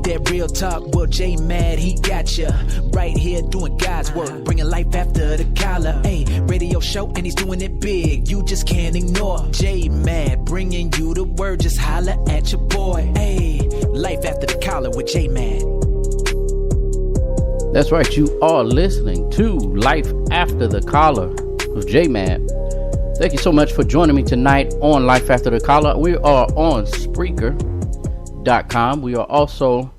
that real talk, well, J Mad, he got ya. Right here doing God's work, bringing life after the collar. Hey, radio show, and he's doing it big. You just can't ignore J Mad, bringing you the word. Just holla at your boy. Hey, life after the collar with J Mad. That's right. You are listening to Life After the Collar with J Mad. Thank you so much for joining me tonight on Life After the Collar. We are on Spreaker.com. We are also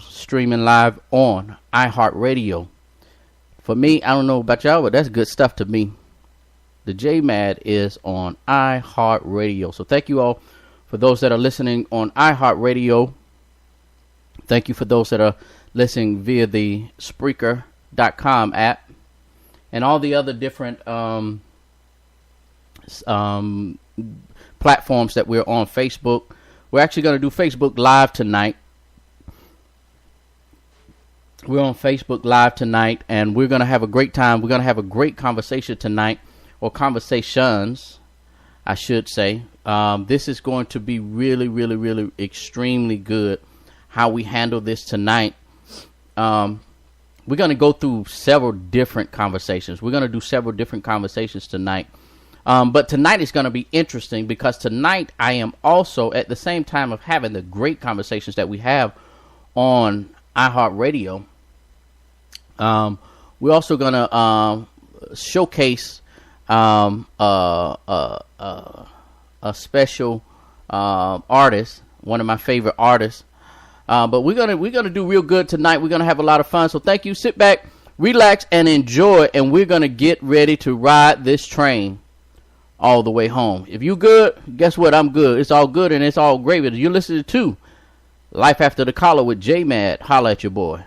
streaming live on iHeartRadio. For me, I don't know about y'all, but that's good stuff to me. The J Mad is on iHeartRadio. So thank you all for those that are listening on iHeartRadio. Thank you for those that are listening via the Spreaker.com app and all the other different platforms that we're on. Facebook. We're actually going to do Facebook Live tonight. We're on Facebook Live tonight, and we're going to have a great time. We're going to have a great conversation tonight, or conversations, I should say. This is going to be really, really, really extremely good, how we handle this tonight. We're going to go through several different conversations. We're going to do several different conversations tonight. But tonight is going to be interesting because tonight I am also, at the same time of having the great conversations that we have on iHeartRadio, we're also going to showcase a special artist, one of my favorite artists. But we're gonna do real good tonight. We're gonna have a lot of fun. So thank you. Sit back, relax, and enjoy. And we're gonna get ready to ride this train all the way home. If you good, guess what? I'm good. It's all good and it's all gravy. You're listening to Life After the Collar with J Mad. Holla at your boy.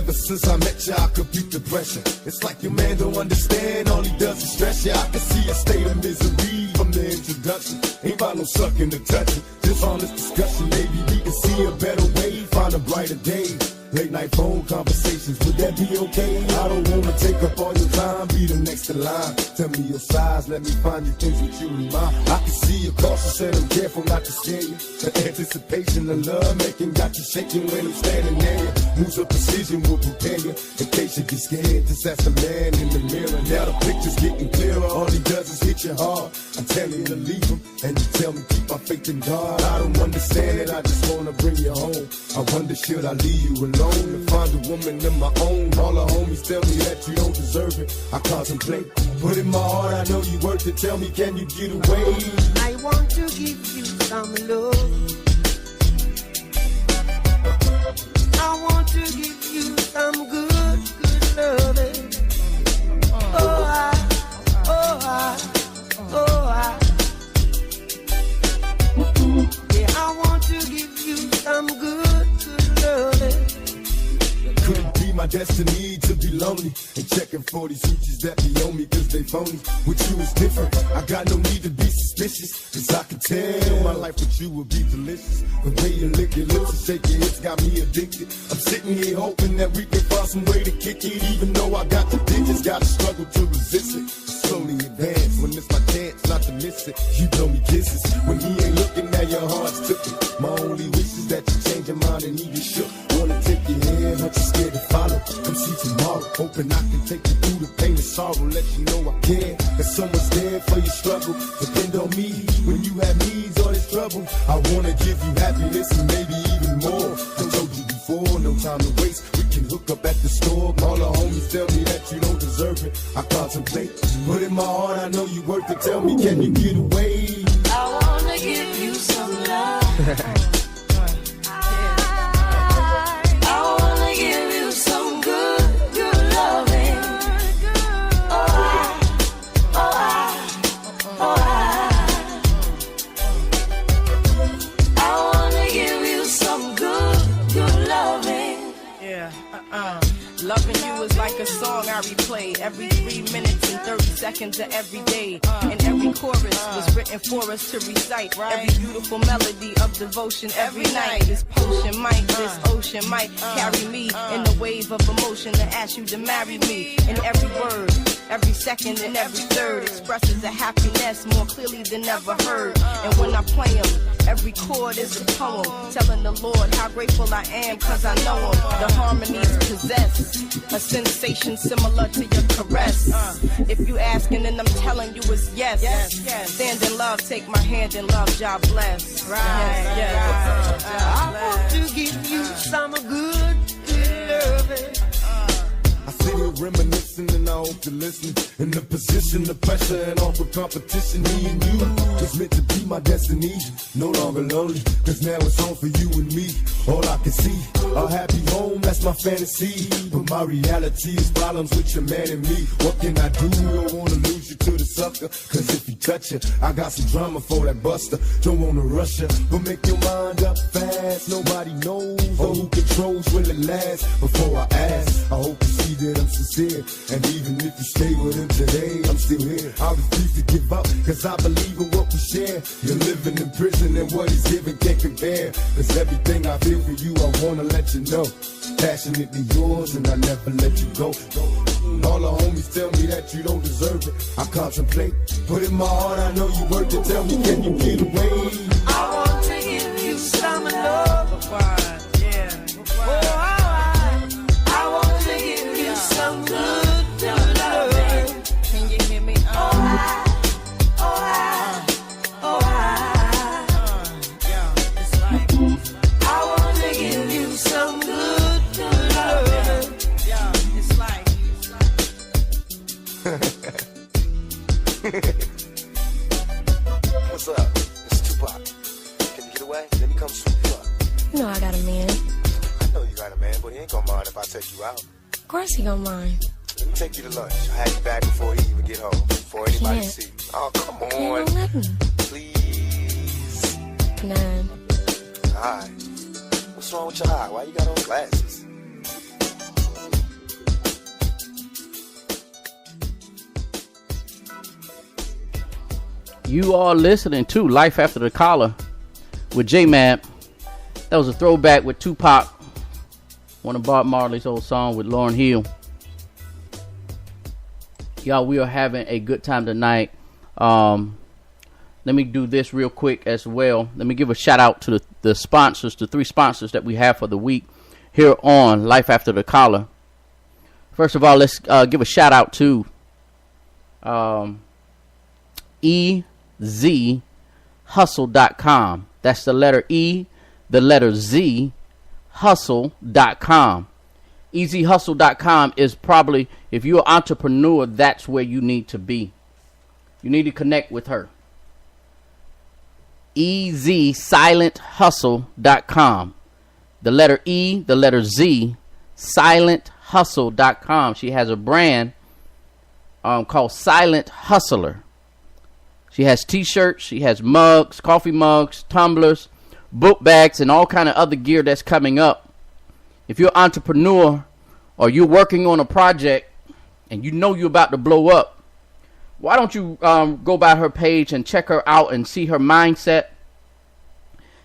Ever since I met you, I could beat the pressure. It's like your man don't understand, all he does is stress you. I can see a state of misery from the introduction. Ain't about no sucking or touching, just honest discussion. Maybe we can see a better way, find a brighter day. Late night phone conversations, would that be okay? I don't wanna take up all your time, be the next in line. Tell me your size, let me find you things with you in mind. I can see your cautious and I'm careful not to scare you. The anticipation of love making got you shaking when I'm standing there. Moves of precision will prepare you in case you get scared. Just ask the man in the mirror. Now the picture's getting clearer. All he does is hit you hard. I'm telling you to leave him, and you tell me keep my faith in God. I don't understand it, I just wanna bring you home. I wonder should I leave you alone to find a woman of my own? All the homies tell me that you don't deserve it. I contemplate, but in my heart I know you worth it. Tell me, can you get away? I want to give you some love. I want to give you some good, good loving. Oh, yeah, I want to give you some good, good loving. Couldn't be my destiny to be lonely and checking for these hoochies that be on me cause they phony. With you is different, I got no need to be suspicious, cause I can tell my life with you would be delicious. The way you lick your lips and shake your hips got me addicted. I'm sitting here hoping that we can find some way to kick it. Even though I got the digits, gotta struggle to resist it. Slowly advance when it's my chance not to miss it. You blow me kisses when he ain't looking at your heart's took it. My only wish is that you change your mind and even shook. Wanna take your hand, but you're scared to follow. Come see tomorrow, hoping I can take you through the pain and sorrow. Let you know I care, that someone's there for your struggle. Depend on me when you have needs or this trouble. I wanna give you happiness and maybe even more. I told you before, no time to waste. We can hook up at the store. All the homies tell me that you don't deserve it. I contemplate, but in my heart I know you worth it. Tell me, can you get away? I wanna give you some love. Loving you is like a song I replay every 3 minutes and 30 seconds of every day. And every chorus was written for us to recite. Every beautiful melody of devotion every night. This potion might, this ocean might carry me in the wave of emotion to ask you to marry me. And every word, every second and every third expresses a happiness more clearly than ever heard. And when I play them, every chord is a poem telling the Lord how grateful I am cause I know him. The harmonies possess a sensation similar to your caress. If you asking then I'm telling you it's yes. Stand in love, take my hand in love, God bless. Yes. I want to give you some good, good loving. I sit here reminiscing and I hope you're listening. In the position, the pressure and awkward competition. Me and you was meant to be my destiny. No longer lonely, cause now it's home for you and me. All I can see, a happy home, that's my fantasy. But my reality is problems with your man and me. What can I do? Don't wanna lose you to the sucker. Cause if you touch it, I got some drama for that buster. Don't wanna rush you, but make your mind up fast. Nobody knows or who controls will it last. Before I ask, I hope you see that I'm sincere. And even if you stay with him today, I'm still here. I refuse to give up, cause I believe in what we share. You're living in prison and what he's giving can't compare. Cause everything I feel for you, I wanna let you know. Passionately yours and I never let you go. All the homies tell me that you don't deserve it. I contemplate, but in my heart I know you worth it. Tell me, can you get away? I want to give you some love. I want to give you some good, good love. Can you hear me? It's like I want to give you some good, good love. it's like What's up? It's Tupac. Can you get away? Let me come swoop you up. You know I got a man. I know you got a man, but he ain't gonna mind if I take you out. Of course he gonna mind. Let me take you to lunch. I'll have you back before he even get home. Before anybody Can't. see you. Oh, come You on. don't let me. Please. None. Alright. What's wrong with your eye? Why you got on glasses? You are listening to Life After the Collar with J-Man. That was a throwback with Tupac, one of Bob Marley's old song with Lauryn Hill. Y'all, we are having a good time tonight. Let me do this real quick as well. Let me give a shout out to the sponsors, the 3 sponsors that we have for the week here on Life After the Collar. First of all, let's give a shout out to EZHustle.com. That's the letter E, the letter Z, hustle.com. EZHustle.com is probably, if you're an entrepreneur, that's where you need to be. You need to connect with her. EZSilentHustle.com. The letter E, the letter Z, SilentHustle.com. She has a brand called Silent Hustler. She has t-shirts, she has mugs, coffee mugs, tumblers, book bags, and all kind of other gear that's coming up. If you're an entrepreneur or you're working on a project and you know you're about to blow up, why don't you go by her page and check her out and see her mindset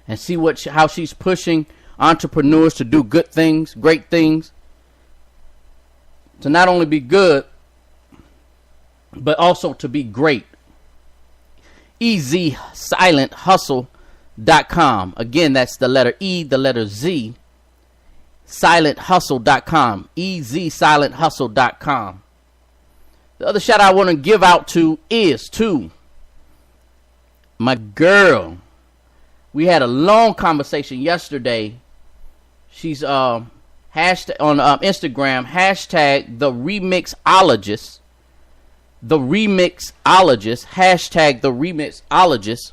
and see how she's pushing entrepreneurs to do good things, great things, to not only be good, but also to be great. EZSilentHustle.com. Again, that's the letter E, the letter Z, SilentHustle.com. EZSilentHustle.com. The other shout I want to give out to is to my girl. We had a long conversation yesterday. She's hashtag on Instagram, hashtag the remixologist. The remixologist, hashtag the remixologist.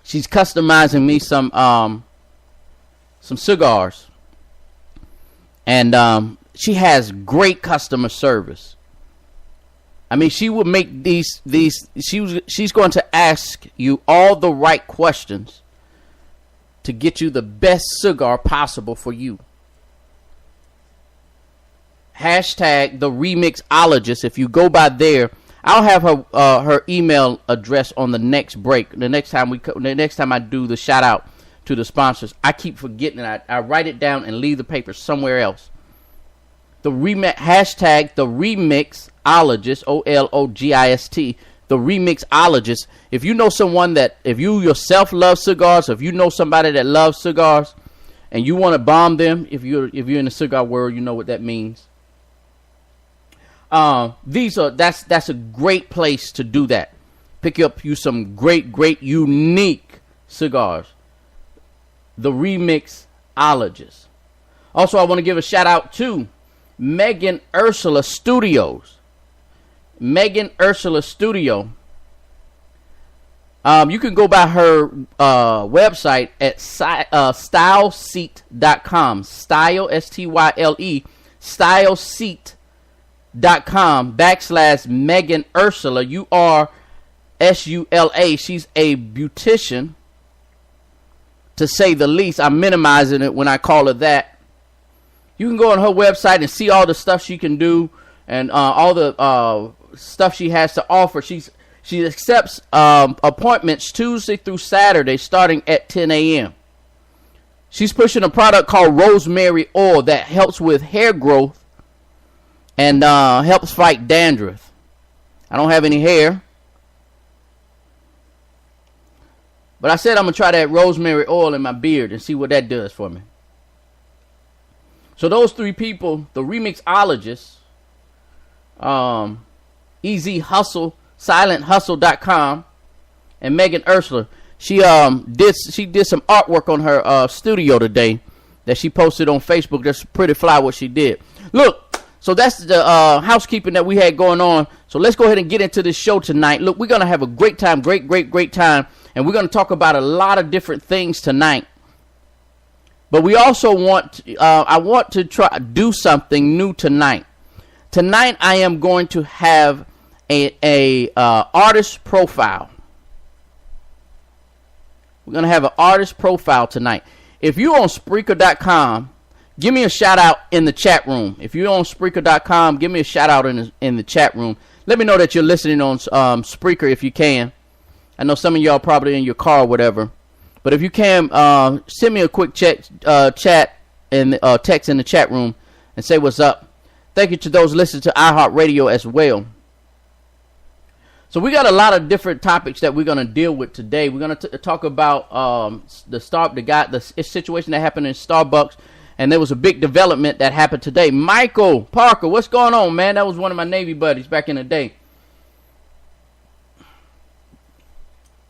She's customizing me some cigars, and she has great customer service. I mean, she will make these. She's going to ask you all the right questions to get you the best cigar possible for you. Hashtag the remixologist. If you go by there, I'll have her email address on the next break. The next time I do the shout out to the sponsors, I keep forgetting it. I write it down and leave the paper somewhere else. Hashtag the remixologist, OLOGIST. The remixologist. If you know someone if you yourself love cigars, if you know somebody that loves cigars, and you want to bomb them, if you're in the cigar world, you know what that means. That's a great place to do that. Pick up you some great unique cigars. The remixologist. Also, I want to give a shout out to Megan Ursula Studios. Megan Ursula Studio. You can go by her website at styleseat.com. Style, STYLE, styleseat.com / Megan Ursula, URSULA. She's a beautician, to say the least. I'm minimizing it when I call her that. You can go on her website and see all the stuff she can do and all the stuff she has to offer. She accepts appointments Tuesday through Saturday starting at 10 a.m. She's pushing a product called rosemary oil that helps with hair growth and helps fight dandruff. I don't have any hair, but I said I'm going to try that rosemary oil in my beard and see what that does for me. So those 3 people, the remixologist, EZ Hustle, SilentHustle.com, and Megan Ursula. She did some artwork on her studio today that she posted on Facebook. That's pretty fly what she did. Look, so that's the housekeeping that we had going on. So let's go ahead and get into this show tonight. Look, we're gonna have a great time, great time, and we're gonna talk about a lot of different things tonight. But we also I want to try do something new tonight. Tonight I am going to have a artist profile. We're going to have an artist profile tonight. If you're on Spreaker.com, give me a shout out in the chat room. If you're on Spreaker.com, give me a shout out in the chat room. let me know that you're listening on Spreaker if you can. I know some of y'all probably in your car or whatever. But if you can, send me a quick chat and text in the chat room and say what's up. Thank you to those listening to iHeartRadio as well. So we got a lot of different topics that we're going to deal with today. We're going to talk about the situation that happened in Starbucks, and there was a big development that happened today. Michael Parker, what's going on, man? That was one of my Navy buddies back in the day.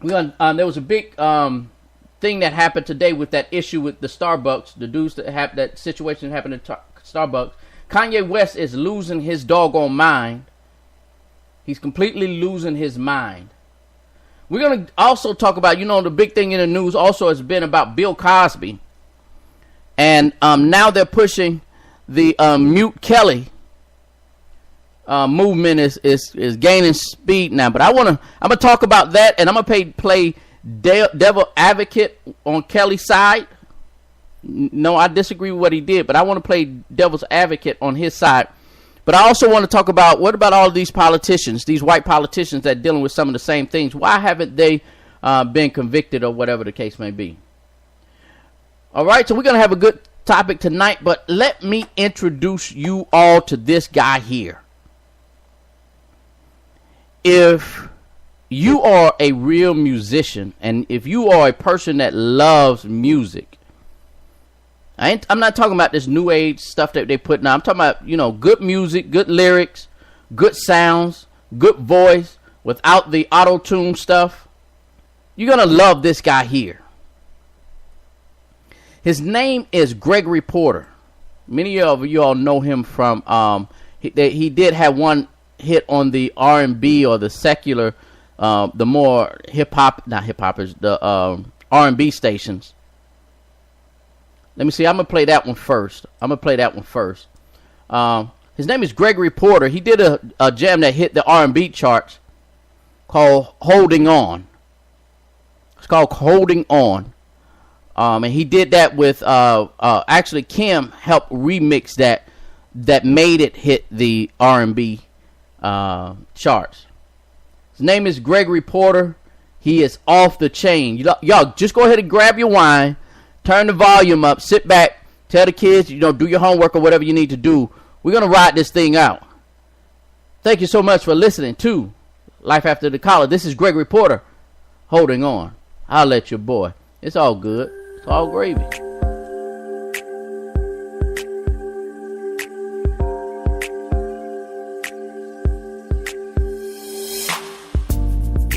There was a big thing that happened today with that issue with the Starbucks, the dudes that situation happened at Starbucks. Kanye West is losing his doggone mind. He's completely losing his mind. We're going to also talk about, the big thing in the news also has been about Bill Cosby. And now they're pushing the Mute Kelly movement is gaining speed now. But I'm gonna talk about that, and I'm gonna play devil advocate on Kelly's side. No, I disagree with what he did, but I want to play devil's advocate on his side. But I also want to talk about, what about all these politicians, these white politicians that are dealing with some of the same things? Why haven't they been convicted, or whatever the case may be? All right, so we're going to have a good topic tonight, but let me introduce you all to this guy here. If you are a real musician, and if you are a person that loves music, I'm not talking about this new age stuff that they put now. I'm talking about, good music, good lyrics, good sounds, good voice, without the auto-tune stuff. You're going to love this guy here. His name is Gregory Porter. Many of you all know him from, he did have one hit on the R&B or the secular, the more not-hip-hoppers, the R&B stations. Let me see. I'm going to play that one first. His name is Gregory Porter. He did a jam that hit the R&B charts called Holding On. It's called Holding On. And he did that with, actually Kim helped remix that made it hit the R&B charts. His name is Gregory Porter. He is off the chain. Y'all just go ahead and grab your wine. Turn the volume up, sit back, tell the kids, do your homework or whatever you need to do. We're going to ride this thing out. Thank you so much for listening to Life After the Collar. This is Gregory Porter, Holding On. I'll let your boy. It's all good. It's all gravy.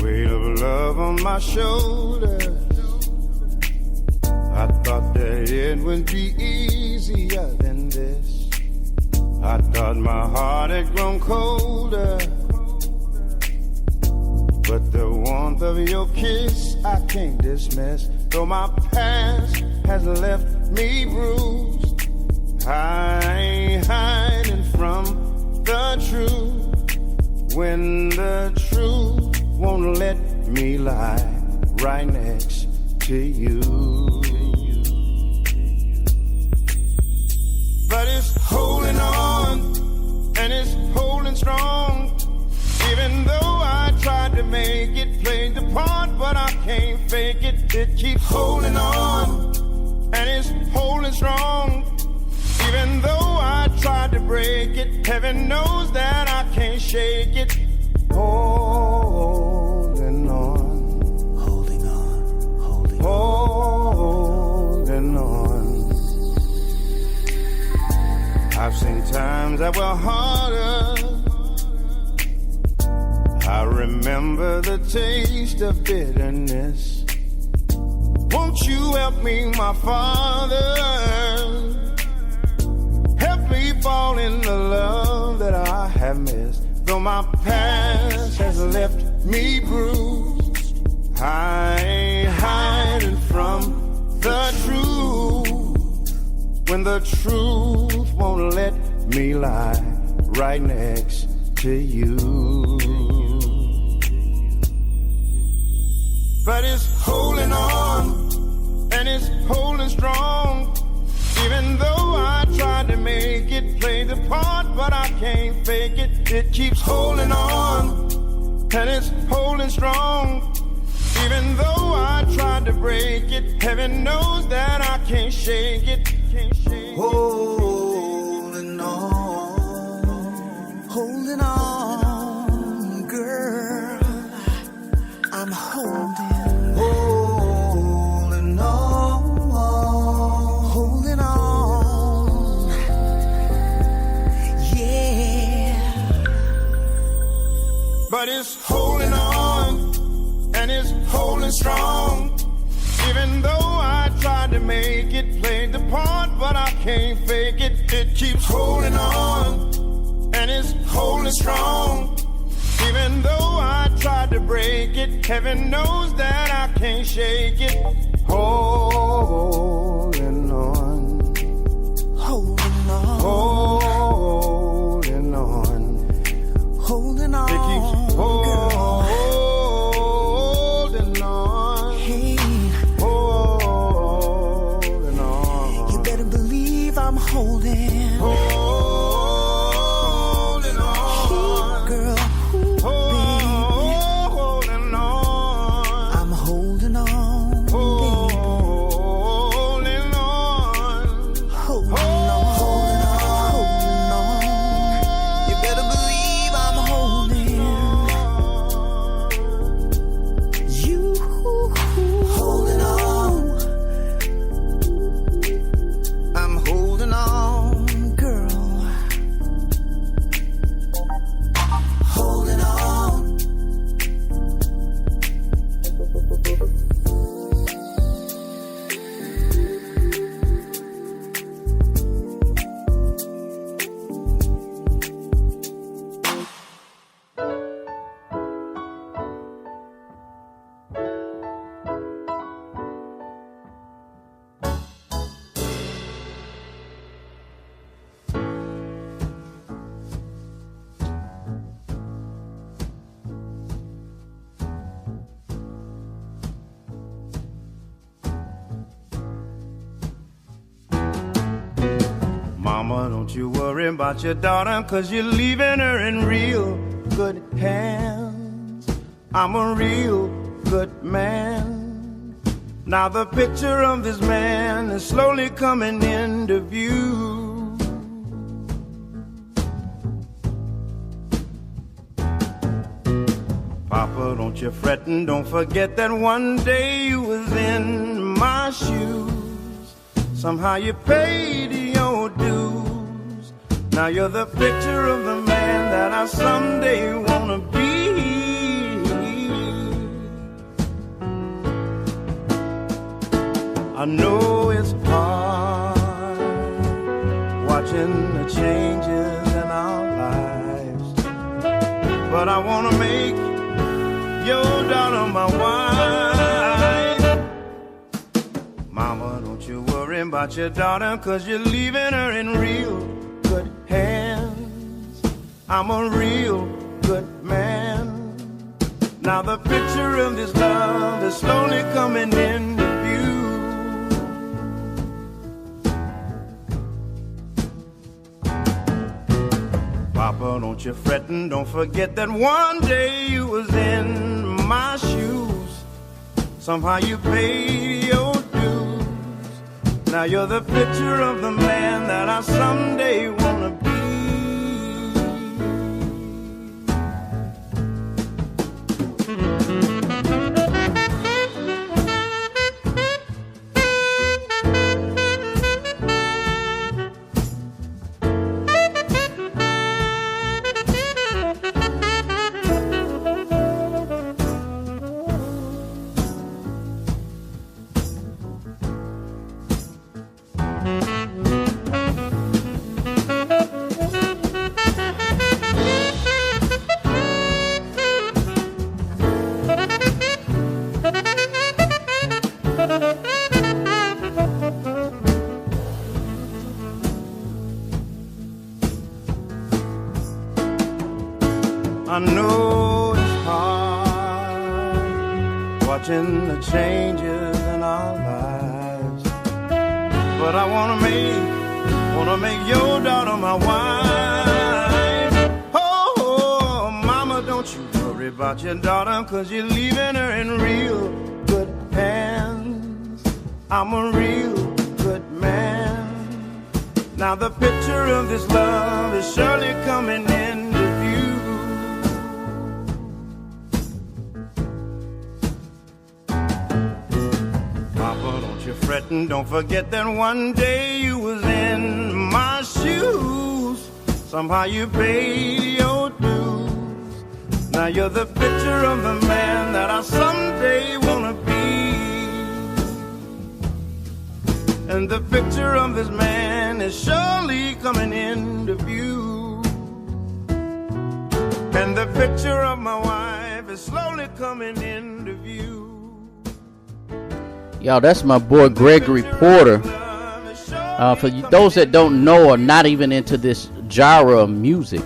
Weight of love on my shoulders. I thought that it would be easier than this. I thought my heart had grown colder, but the warmth of your kiss I can't dismiss. Though my past has left me bruised, I ain't hiding from the truth. When the truth won't let me lie right next to you. But it's holding on, and it's holding strong. Even though I tried to make it, play the part, but I can't fake it. It keeps holding on, and it's holding strong. Even though I tried to break it, heaven knows that I can't shake it. Holding on, holding on, holding on. I've seen times that were harder. I remember the taste of bitterness. Won't you help me, my Father? Help me fall in the love that I have missed. Though my past has left me bruised, I ain't hiding from the truth. When the truth won't let me lie right next to you. But it's holding on, and it's holding strong. Even though I tried to make it, play the part, but I can't fake it. it keeps holding on, and it's holding strong. Even though I tried to break it, heaven knows that I can't shake it. Holding on, girl, I'm holding on, yeah. But it's holding on, and it's holding strong. Even though I tried to make it, played the part, but I can't fake it. It keeps holding on, and it's holding strong. Even though I tried to break it, heaven knows that I can't shake it. Holding on, holding on, holding on, holding on. It keeps holding on. Hey, holding on. You better believe I'm holding. Mama, don't you worry about your daughter, 'cause you're leaving her in real good hands. I'm a real good man. Now the picture of this man is slowly coming into view. Papa, don't you fret and don't forget that one day you was in my shoes. Somehow you paid your dues. Now you're the picture of the man that I someday wanna be. I know it's hard watching the changes in our lives, but I wanna make your daughter my wife. Mama, don't you worry about your daughter, 'cause you're leaving her in real good hands. I'm a real good man. Now the picture of this love is slowly coming into view. Papa, don't you fret and don't forget that one day you was in my shoes. Somehow you paid your dues. Now you're the picture of the man that I someday wanna be. I know it's hard watching the changes in our lives, but I wanna make your daughter my wife. Oh, about your daughter, 'cause you're leaving her in real good hands. I'm a real good man. Now the picture of this love is surely coming into view. Papa, don't you fret and don't forget that one day you was in my shoes. Somehow you paid your dues. Now you're the picture of the man that I someday wanna be. And the picture of this man is surely coming into view. And the picture of my wife is slowly coming into view. Y'all, that's my boy Gregory Porter. For those that don't know or not even into this genre of music,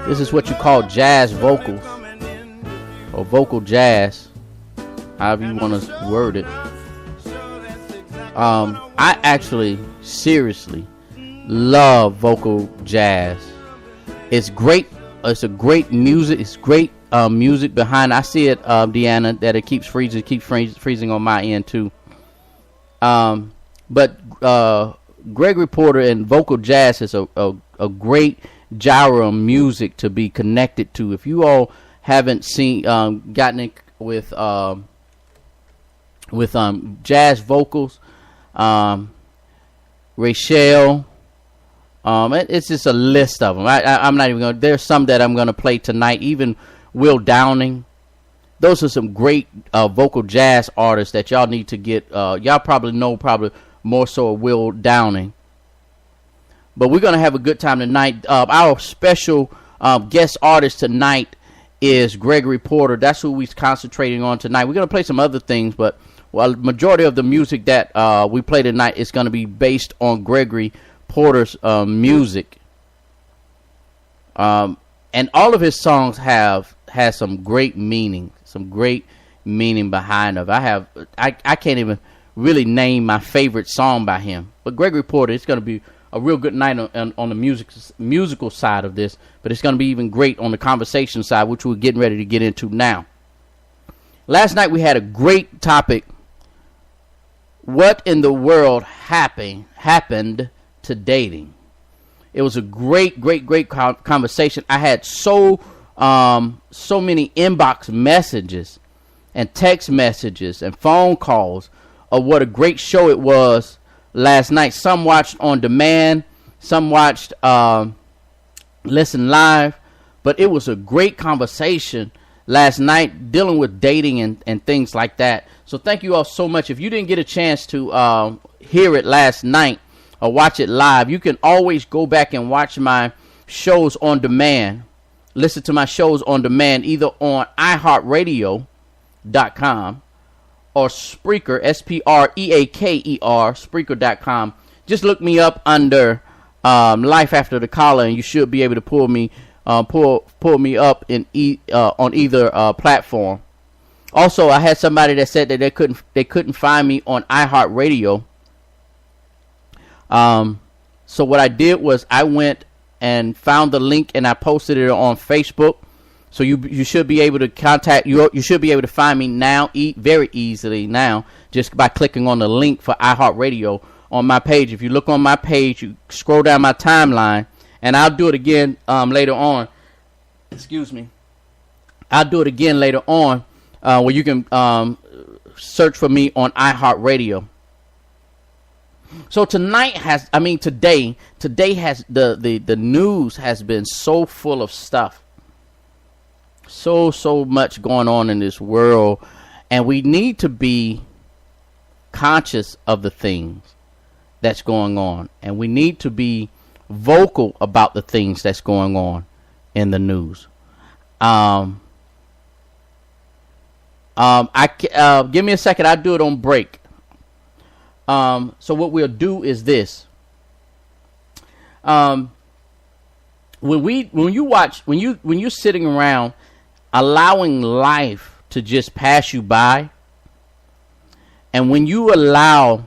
this is what you call jazz vocals or vocal jazz, however you want to word it. I actually seriously love vocal jazz. It's great. It's a great music. It's great music behind. I see it, Deanna, that it keeps freezing on my end too. But Gregory Porter and vocal jazz is a great genre of music to be connected to. If you all haven't gotten it with jazz vocals, Rachel, it's just a list of them. I'm not even going to, there's some that I'm going to play tonight, even Will Downing. Those are some great vocal jazz artists that y'all need to get. Y'all probably know more so of Will Downing. But we're going to have a good time tonight. Our special guest artist tonight is Gregory Porter. That's who we're concentrating on tonight. We're going to play some other things, but majority of the music that we play tonight is going to be based on Gregory Porter's music. And all of his songs has some great meaning, behind them. I can't even really name my favorite song by him. But Gregory Porter, it's going to be a real good night on the musical side of this, but it's going to be even great on the conversation side, which we're getting ready to get into now. Last night we had a great topic. What in the world happened to dating? It was a great conversation. I had so many inbox messages and text messages and phone calls of what a great show it was last night. Some watched on demand, some watched listen live, but it was a great conversation last night dealing with dating and things like that. So thank you all so much. If you didn't get a chance to hear it last night or watch it live, you can always go back and watch my shows on demand. Listen to my shows on demand either on iHeartRadio.com or Spreaker, Spreaker, Spreaker.com. Just look me up under Life After the Collar, and you should be able to pull me up in on either platform. Also, I had somebody that said that they couldn't find me on iHeartRadio. So what I did was I went and found the link and I posted it on Facebook. So you should be able to you should be able to find me now very easily now just by clicking on the link for iHeartRadio on my page. If you look on my page, you scroll down my timeline, and I'll do it again later on. Excuse me. I'll do it again later on where you can search for me on iHeartRadio. So today has the news has been so full of stuff. So much going on in this world, and we need to be conscious of the things that's going on, and we need to be vocal about the things that's going on in the news. Give me a second. I'll do it on break. So what we'll do is this. When you're sitting around allowing life to just pass you by, and when you allow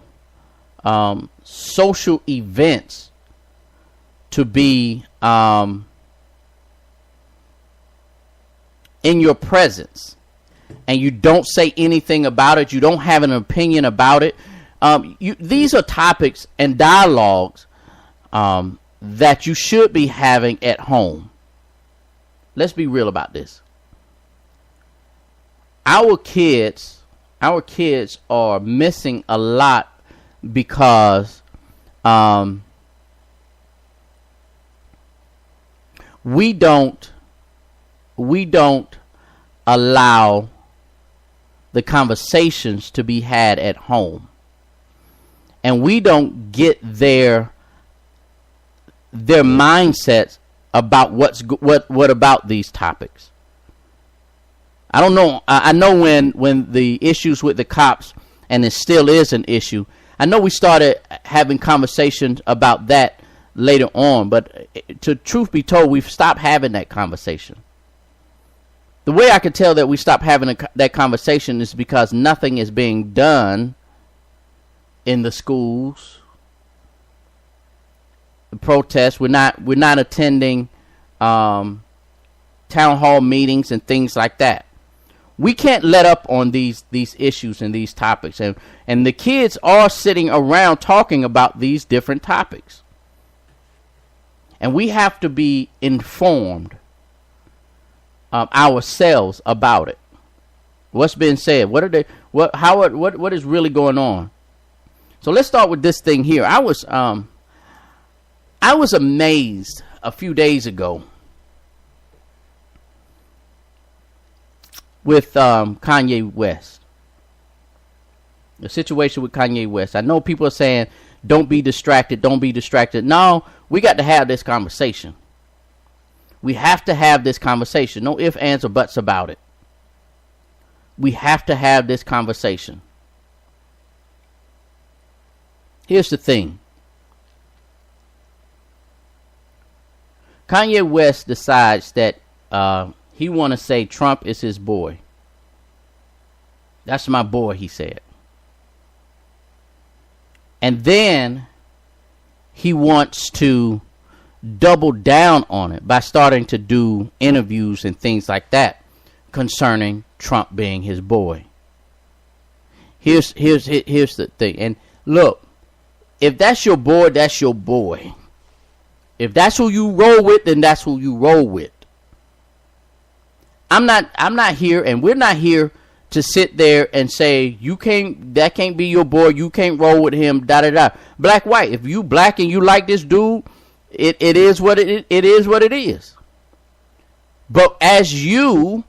social events to be in your presence and you don't say anything about it, you don't have an opinion about it, these are topics and dialogues that you should be having at home. Let's be real about this. Our kids are missing a lot because we don't allow the conversations to be had at home, and we don't get their mindsets about what about these topics. I don't know. I know when the issues with the cops, and it still is an issue, I know we started having conversations about that later on, but to truth be told, we've stopped having that conversation. The way I could tell that we stopped having that conversation is because nothing is being done in the schools. The protests. We're not attending town hall meetings and things like that. We can't let up on these issues and these topics, and the kids are sitting around talking about these different topics, and we have to be informed ourselves about it. What's been said? What are they? What is really going on? So let's start with this thing here. I was amazed a few days ago with Kanye West. The situation with Kanye West. I know people are saying, don't be distracted, don't be distracted. No, we got to have this conversation. We have to have this conversation. No ifs, ands, or buts about it. We have to have this conversation. Here's the thing. Kanye West decides that he want to say Trump is his boy. That's my boy, he said. And then he wants to double down on it by starting to do interviews and things like that concerning Trump being his boy. Here's the thing. And look, if that's your boy, that's your boy. If that's who you roll with, then that's who you roll with. I'm not here, and we're not here to sit there and say that can't be your boy, you can't roll with him, da da da. Black, white. If you black and you like this dude, it is what it is what it is. But as you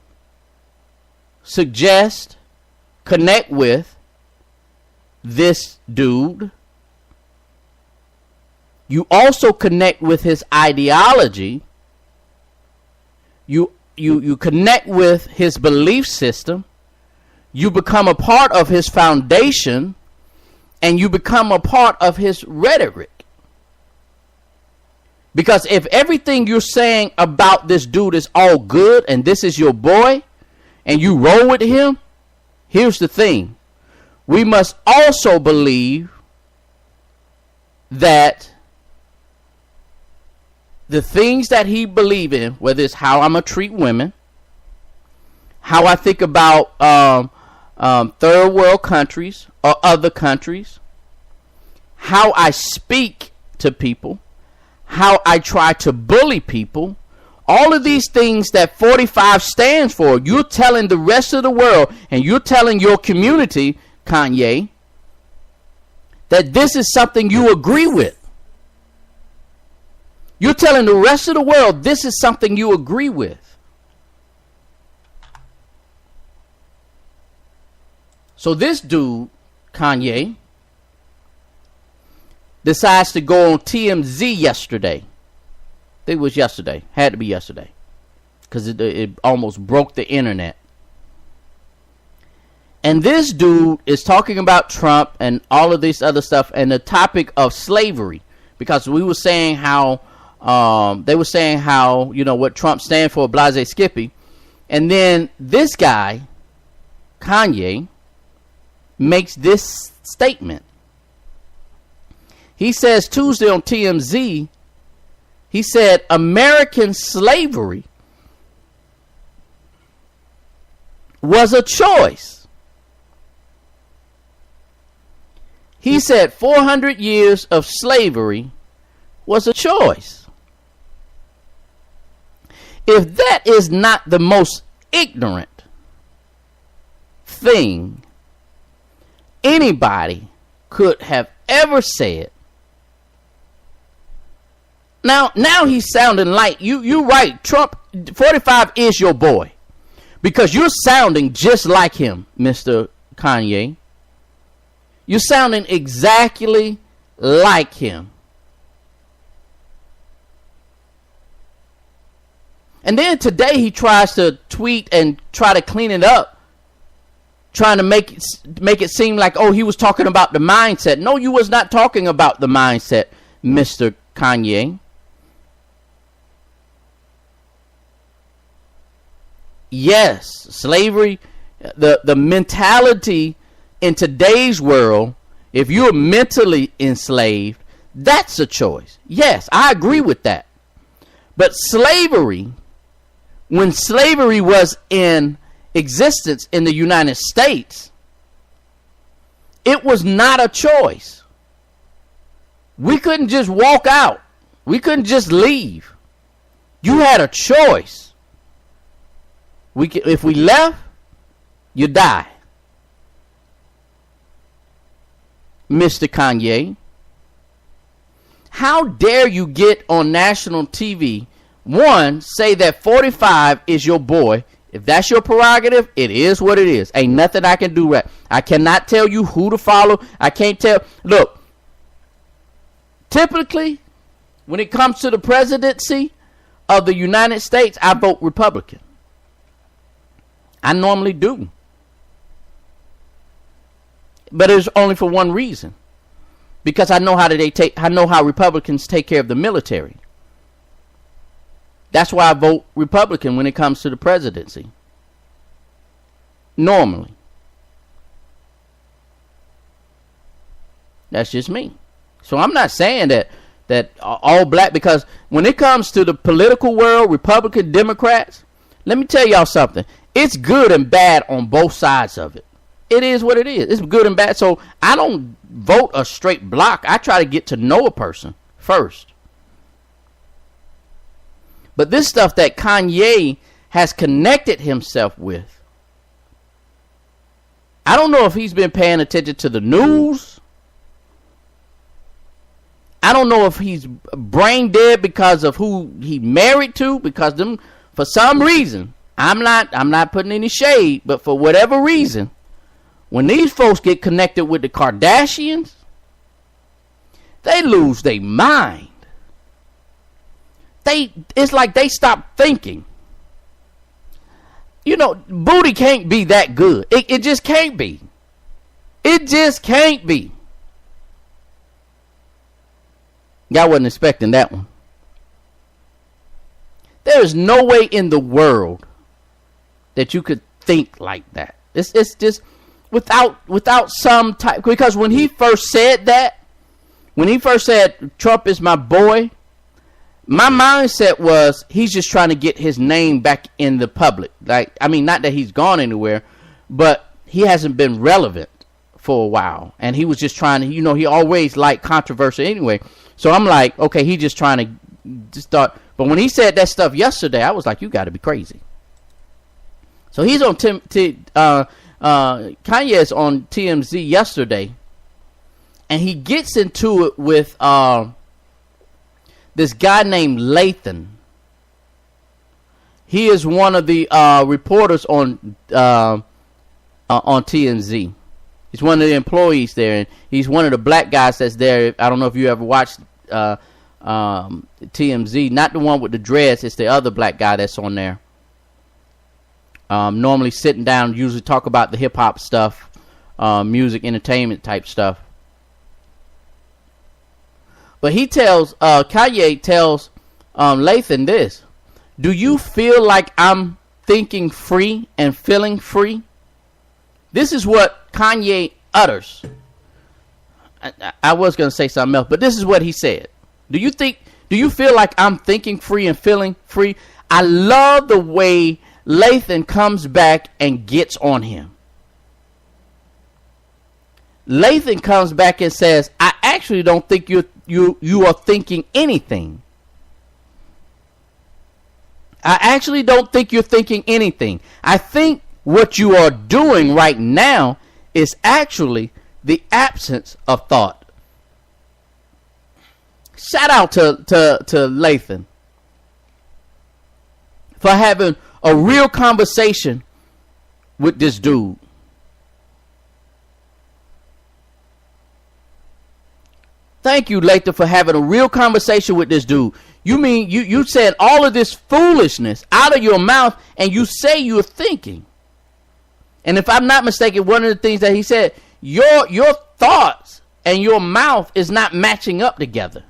suggest, connect with this dude, you also connect with his ideology. You connect with his belief system. You become a part of his foundation, and you become a part of his rhetoric. Because if everything you're saying about this dude is all good and this is your boy and you roll with him, here's the thing. We must also believe that the things that he believes in, whether it's how I'm going to treat women, how I think about third world countries or other countries, how I speak to people, how I try to bully people, all of these things that 45 stands for, you're telling the rest of the world and you're telling your community, Kanye, that this is something you agree with. You're telling the rest of the world this is something you agree with. So this dude, Kanye, decides to go on TMZ yesterday. I think it was yesterday. Had to be yesterday. Because it almost broke the internet. And this dude is talking about Trump and all of this other stuff and the topic of slavery. Because we were saying how they were saying how, you know, what Trump stands for, blase Skippy. And then this guy, Kanye, makes this statement. He says Tuesday on TMZ, he said American slavery was a choice. He said 400 years of slavery was a choice. If that is not the most ignorant thing anybody could have ever said. Now he's sounding like you right. Trump 45 is your boy, because you're sounding just like him, Mr. Kanye. You're sounding exactly like him. And then today he tries to tweet and try to clean it up, trying to make it seem like, oh, he was talking about the mindset. No, you was not talking about the mindset, Mr. Kanye. Yes, slavery, the mentality in today's world, if you're mentally enslaved, that's a choice. Yes, I agree with that. But slavery, when slavery was in existence in the United States, it was not a choice. We couldn't just walk out. We couldn't just leave. You had a choice. If we left, you die. Mr. Kanye, how dare you get on national TV, one, say that 45 is your boy. If that's your prerogative, it is what it is. Ain't nothing I can do right. I cannot tell you who to follow. I can't tell. Look, typically, when it comes to the presidency of the United States, I vote Republican. I normally do. But it's only for one reason. Because I know how Republicans take care of the military. That's why I vote Republican when it comes to the presidency. Normally. That's just me. So I'm not saying that all black, because when it comes to the political world, Republican, Democrats, let me tell y'all something. It's good and bad on both sides of it. It is what it is. It's good and bad. So I don't vote a straight block. I try to get to know a person first. But this stuff that Kanye has connected himself with, I don't know if he's been paying attention to the news. I don't know if he's brain dead because of who he married to, because them, for some reason, I'm not putting any shade, but for whatever reason, when these folks get connected with the Kardashians, they lose their mind. It's like they stop thinking. You know, booty can't be that good. It just can't be. It just can't be. Y'all wasn't expecting that one. There is no way in the world that you could think like that. It's just without some type, because when he first said that, when he first said Trump is my boy, my mindset was he's just trying to get his name back in the public. Like, I mean, not that he's gone anywhere, but he hasn't been relevant for a while. And he was just trying to, you know, he always liked controversy anyway. So I'm like, okay, he just trying to just start. But when he said that stuff yesterday, I was like, you got to be crazy. So he's on Kanye's on TMZ yesterday, and he gets into it with this guy named Latc. He is one of the reporters on TMZ. He's one of the employees there, and he's one of the black guys that's there. I don't know if you ever watched TMZ. Not the one with the dreads. It's the other black guy that's on there. Normally sitting down, usually talk about the hip hop stuff, music, entertainment type stuff. But he tells, Kanye tells Latc this: do you feel like I'm thinking free and feeling free? This is what Kanye utters. I was going to say something else, but this is what he said. Do you feel like I'm thinking free and feeling free? I love the way Lathan comes back and gets on him. Lathan comes back and says, I actually don't think you are thinking anything. I actually don't think you're thinking anything. I think what you are doing right now is actually the absence of thought. Shout out to Lathan for having a real conversation with this dude. Thank you, Lathan, for having a real conversation with this dude. You mean you said all of this foolishness out of your mouth, and you say you're thinking. And if I'm not mistaken, one of the things that he said, your thoughts and your mouth is not matching up together.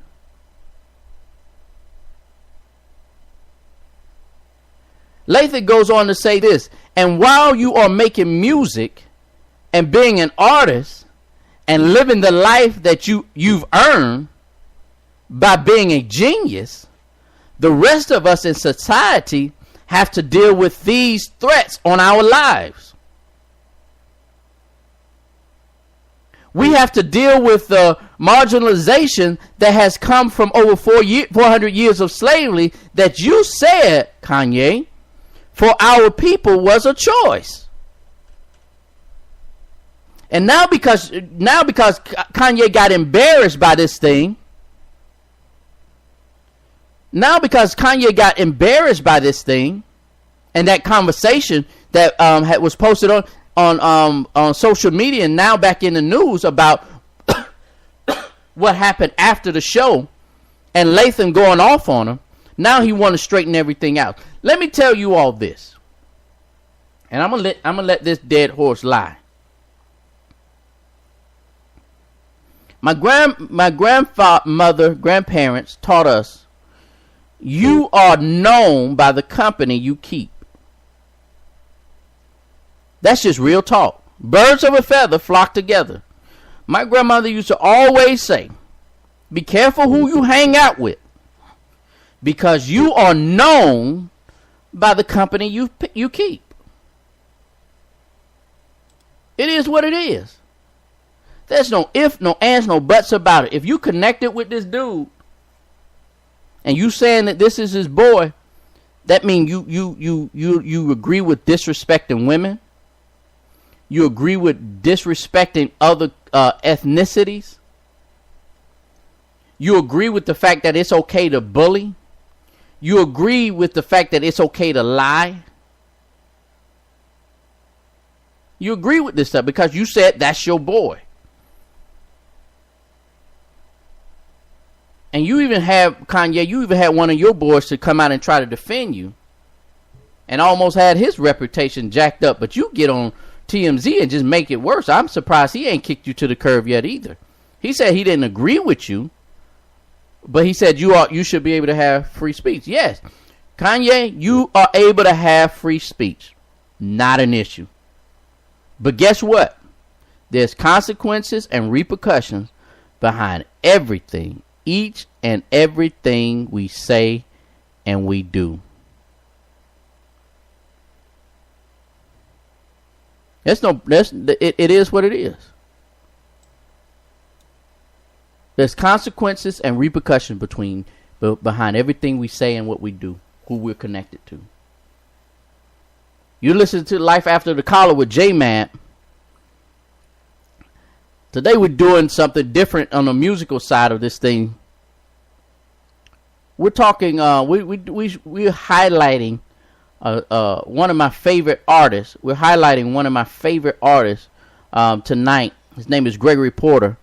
Lathan goes on to say this, and while you are making music and being an artist and living the life that you've earned by being a genius, the rest of us in society have to deal with these threats on our lives. We have to deal with the marginalization that has come from over 400 years of slavery that you said, Kanye, for our people was a choice. And now because Kanye got embarrassed by this thing, and that conversation that was posted on social media and now back in the news about what happened after the show and Lathan going off on him, now he want to straighten everything out. Let me tell you all this, and I'm gonna let this dead horse lie. My grandparents taught us, you are known by the company you keep. That's just real talk. Birds of a feather flock together. My grandmother used to always say, be careful who you hang out with, because you are known by the company you keep. It is what it is. There's no if, no ands, no buts about it. If you connected with this dude and you saying that this is his boy, that means you agree with disrespecting women. You agree with disrespecting other ethnicities. You agree with the fact that it's okay to bully. You agree with the fact that it's okay to lie. You agree with this stuff because you said that's your boy. And you even have, Kanye, you even had one of your boys to come out and try to defend you and almost had his reputation jacked up. But you get on TMZ and just make it worse. I'm surprised he ain't kicked you to the curb yet either. He said he didn't agree with you, but he said you should be able to have free speech. Yes, Kanye, you are able to have free speech. Not an issue. But guess what? There's consequences and repercussions behind everything. Each and everything we say and we do. It is what it is. There's consequences and repercussions behind everything we say and what we do, who we're connected to. You listen to Life After the Collar with J-Man. Today we're doing something different on the musical side of this thing. We're talking. We're highlighting one of my favorite artists. We're highlighting one of my favorite artists tonight. His name is Gregory Porter.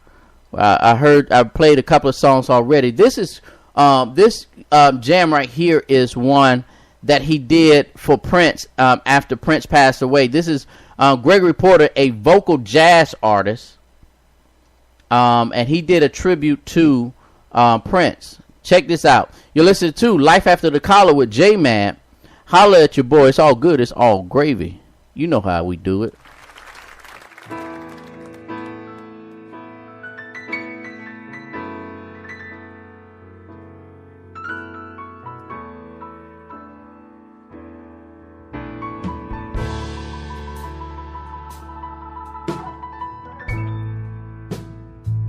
I played a couple of songs already. This jam right here is one that he did for Prince after Prince passed away. This is Gregory Porter, a vocal jazz artist. And he did a tribute to Prince. Check this out. You're listening to Life After the Collar with J-Man. Holla at your boy. It's all good. It's all gravy. You know how we do it.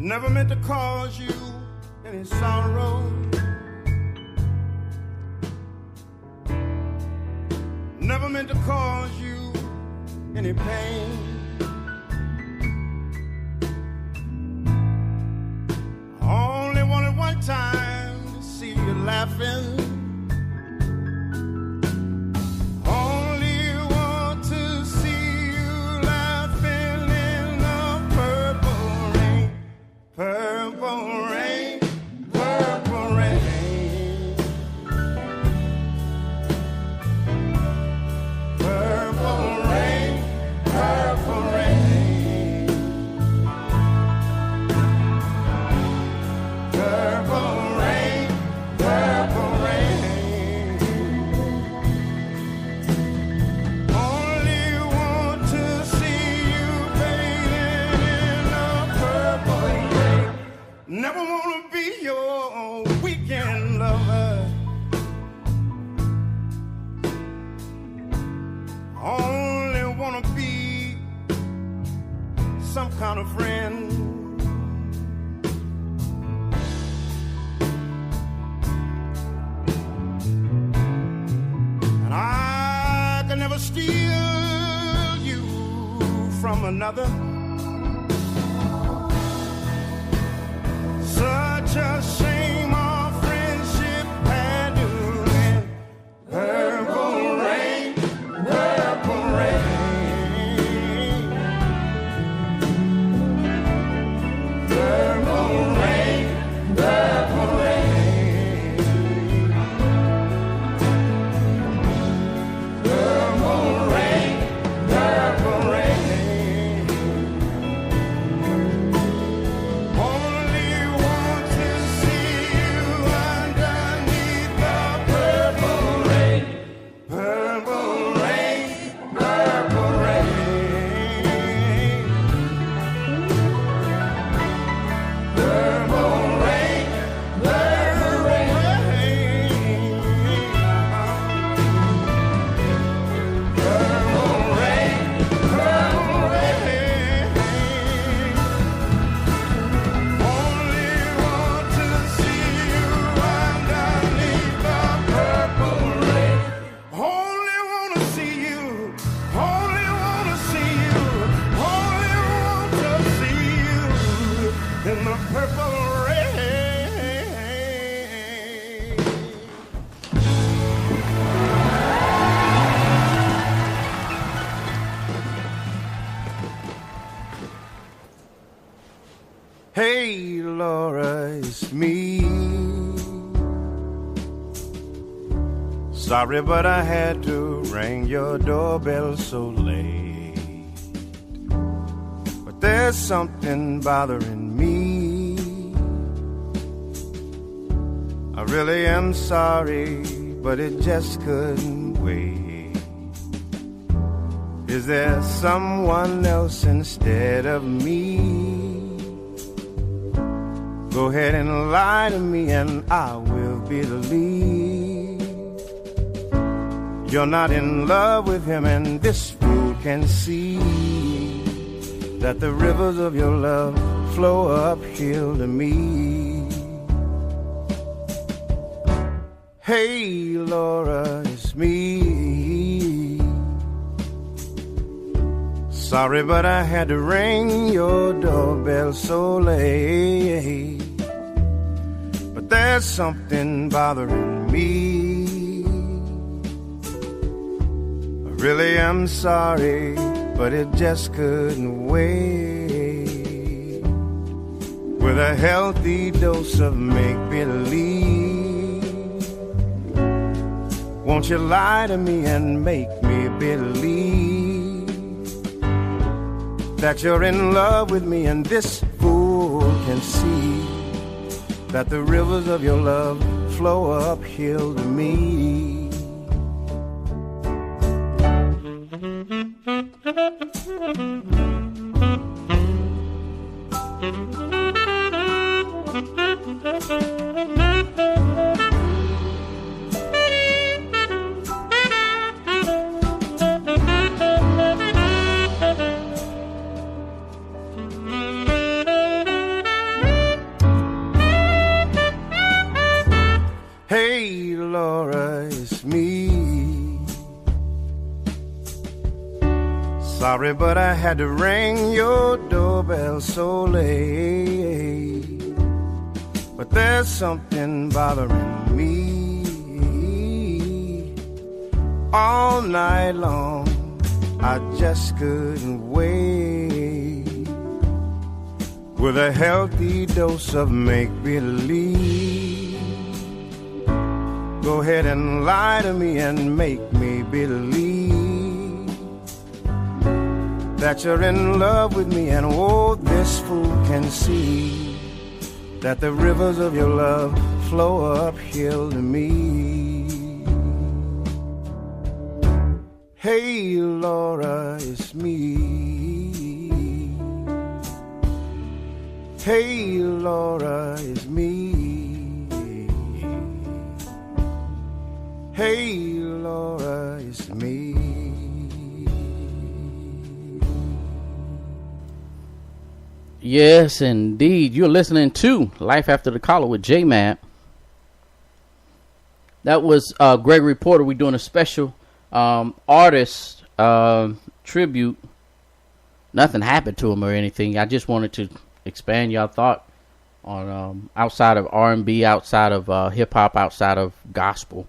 Never meant to cause you any sorrow. Never meant to cause you any pain. Only wanted one time to see you laughing. Only want to see you laughing in the purple rain. Purple rain, purple rain. Purple rain, purple rain. Purple rain, purple rain. Only want to see you bathing in the purple rain. Never wanna be your weekend lover. Only wanna be some kind of friend. And I can never steal you from another. Such a shame our friendship had to end. Purple rain, purple rain. Purple rain, purple rain. Purple rain, purple rain. Only want to see you underneath the purple rain. Purple rain, purple rain. Purple rain, purple rain. Purple rain, purple rain. Only want to see you underneath the purple rain. Only wanna see you. Only wanna see you. Only want to see you in the purple rain. Hey, Laura, it's me. Sorry, but I had to ring your doorbell so late. But there's something bothering me. I really am sorry, but it just couldn't wait. Is there someone else instead of me? Go ahead and lie to me and I will believe you're not in love with him, and this fool can see that the rivers of your love flow uphill to me. Hey, Laura, it's me. Sorry, but I had to ring your doorbell so late. But there's something bothering me. I really am sorry, but it just couldn't wait. With a healthy dose of make-believe, won't you lie to me and make me believe that you're in love with me, and this fool can see that the rivers of your love flow uphill to me. Laura, it's me. Sorry, but I had to ring your doorbell so late. But there's something bothering me. All night long, I just couldn't wait. With a healthy dose of make-believe, go ahead and lie to me and make me believe that you're in love with me, and oh, this fool can see that the rivers of your love flow uphill to me. Hey, Laura, it's me. Hey, Laura, it's me. Hey, Laura, it's me. Yes, indeed. You're listening to Life After the Collar with J-Man. That was Gregory Porter. We're doing a special artist tribute. Nothing happened to him or anything. I just wanted to expand your thought on outside of R&B, outside of hip-hop, outside of gospel.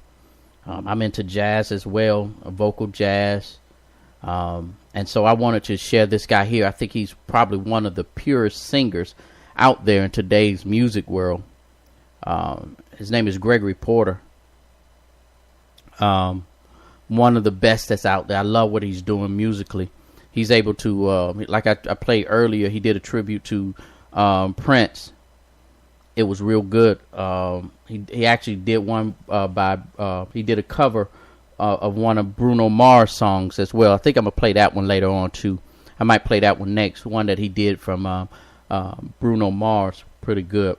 I'm into jazz as well, vocal jazz. And so I wanted to share this guy here. I think he's probably one of the purest singers out there in today's music world. His name is Gregory Porter. One of the best that's out there. I love what he's doing musically. He's able to, like I played earlier, he did a tribute to Prince. It was real good. He actually did one he did a cover of one of Bruno Mars songs as well. I think I'm going to play that one later on too. I might play that one next. One that he did from Bruno Mars. Pretty good.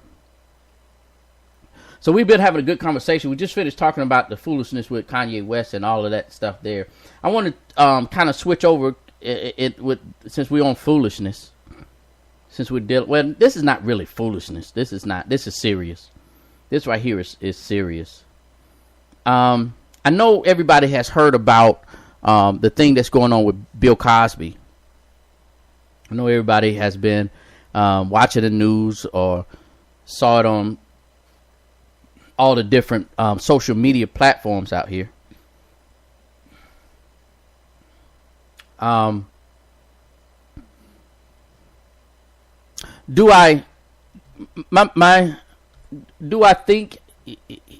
So we've been having a good conversation. We just finished talking about the foolishness with Kanye West and all of that stuff there. I want to kind of switch over since we're on foolishness. Since we're dealing, well, this is not really foolishness. This is serious. This right here is serious. I know everybody has heard about the thing that's going on with Bill Cosby. I know everybody has been watching the news or saw it on all the different social media platforms out here. Do I think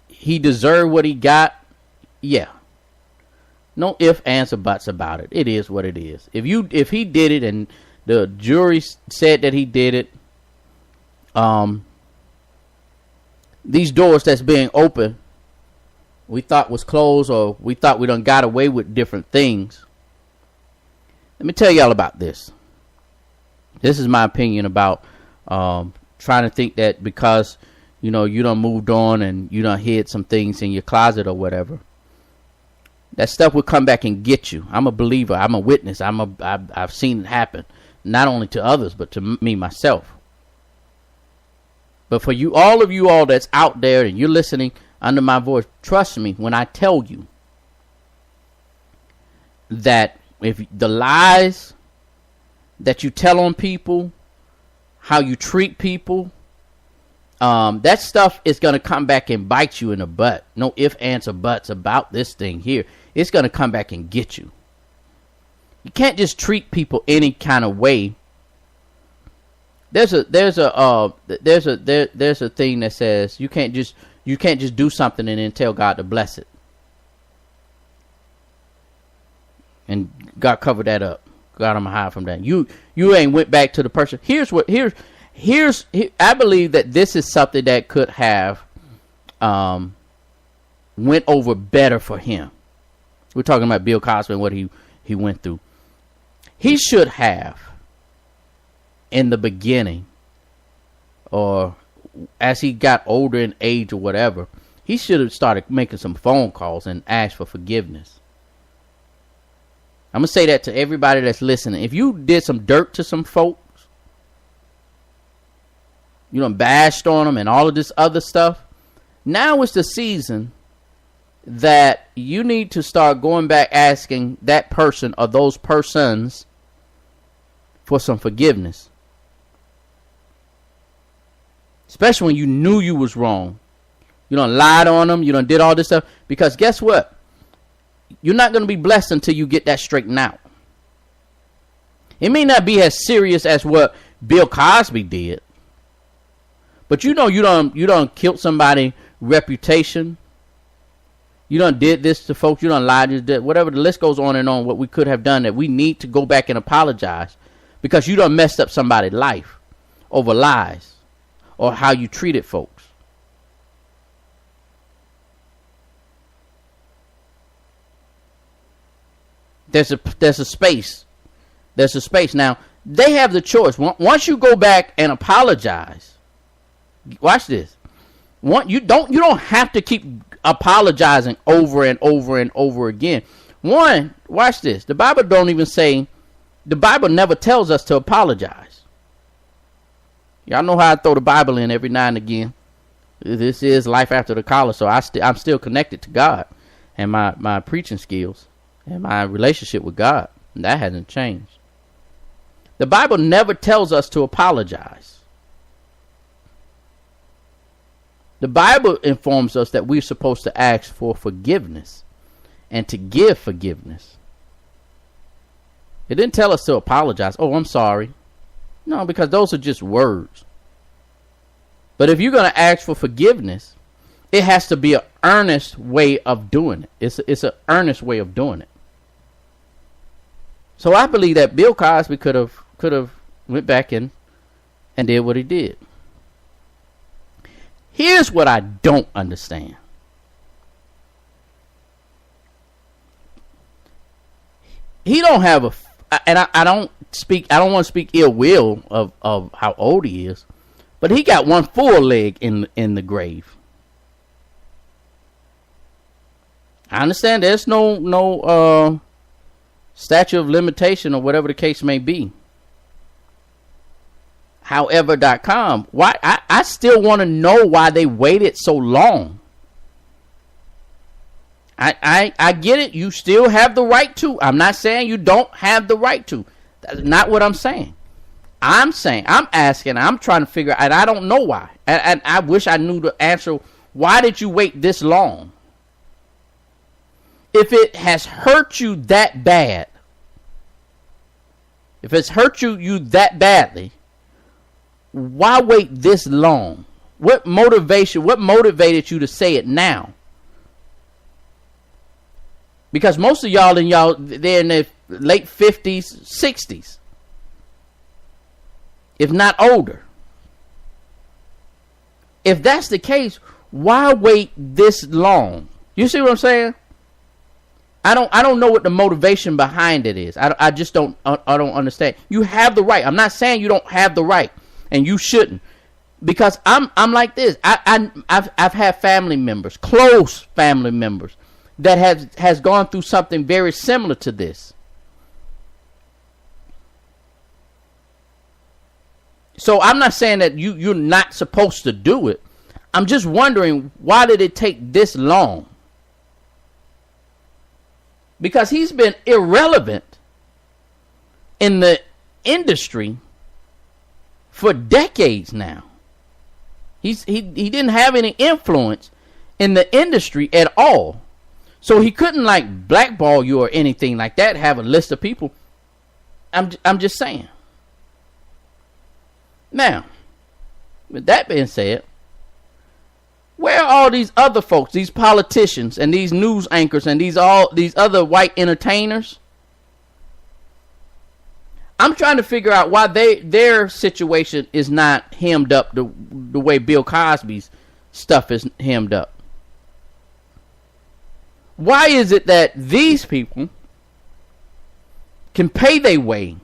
he deserved what he got? Yeah. No ifs, ands, or buts about it. It is what it is. If he did it and the jury said that he did it, these doors that's being open, we thought was closed, or we thought we done got away with different things. Let me tell y'all about this. This is my opinion about trying to think that because, you know, you done moved on and you done hid some things in your closet or whatever, that stuff will come back and get you. I'm a believer. I'm a witness. I've seen it happen, not only to others, but to me, myself. But for you, all that's out there and you're listening under my voice, trust me when I tell you that if the lies that you tell on people, how you treat people, that stuff is going to come back and bite you in the butt. No ifs, ands, or buts about this thing here. It's going to come back and get you. You can't just treat people any kind of way. There's a thing that says you can't just do something and then tell God to bless it. And God covered that up. God, I'm hide from that. You ain't went back to the person. I believe that this is something that could have went over better for him. We're talking about Bill Cosby and what he went through. He should have, in the beginning, or as he got older in age or whatever, he should have started making some phone calls and asked for forgiveness. I'm going to say that to everybody that's listening. If you did some dirt to some folks, you done bashed on them and all of this other stuff, now is the season that you need to start going back asking that person or those persons for some forgiveness. Especially when you knew you was wrong. You done lied on them. You done did all this stuff. Because guess what? You're not going to be blessed until you get that straightened out. It may not be as serious as what Bill Cosby did. But you done killed somebody's reputation. You done did this to folks. You done lied. You did whatever. The list goes on and on. What we could have done that we need to go back and apologize. Because you done messed up somebody's life over lies. Or how you treated folks. There's a space. There's a space. Now, they have the choice. Once you go back and apologize. Watch this. You don't have to keep apologizing over and over and over again. One, watch this. The Bible never tells us to apologize. Y'all know how I throw the Bible in every now and again. This is life after the collar, so I'm still connected to God and my preaching skills and my relationship with God. And that hasn't changed. The Bible never tells us to apologize. The Bible informs us that we're supposed to ask for forgiveness and to give forgiveness. It didn't tell us to apologize. Oh, I'm sorry. No, because those are just words. But if you're going to ask for forgiveness, it has to be an earnest way of doing it. It's an earnest way of doing it. So I believe that Bill Cosby could have went back and did what he did. Here's what I don't understand. He don't have I don't want to speak ill will of how old he is, but he got one full leg in the grave. I understand there's no statute of limitation or whatever the case may be. However.com, why I still want to know why they waited so long. I get it. You still have the right to. I'm not saying you don't have the right to. That's not what I'm saying. I'm asking, I'm trying to figure out, and I don't know why. And I wish I knew the answer. Why did you wait this long? If it has hurt you that bad, if it's hurt you that badly, why wait this long? What motivated you to say it now? Because most of they're in their late 50s, 60s. If not older. If that's the case, why wait this long? You see what I'm saying? I don't know what the motivation behind it is. I just don't understand. You have the right. I'm not saying you don't have the right and you shouldn't. Because I'm like this. I've had family members, close family members, that has gone through something very similar to this. So I'm not saying that you're not supposed to do it. I'm just wondering, why did it take this long? Because he's been irrelevant in the industry for decades now. He didn't have any influence in the industry at all. So he couldn't like blackball you or anything like that, have a list of people. I'm just saying. Now, with that being said, where are all these other folks, these politicians and these news anchors and these other white entertainers? I'm trying to figure out why their situation is not hemmed up the way Bill Cosby's stuff is hemmed up. Why is it that these people can pay their way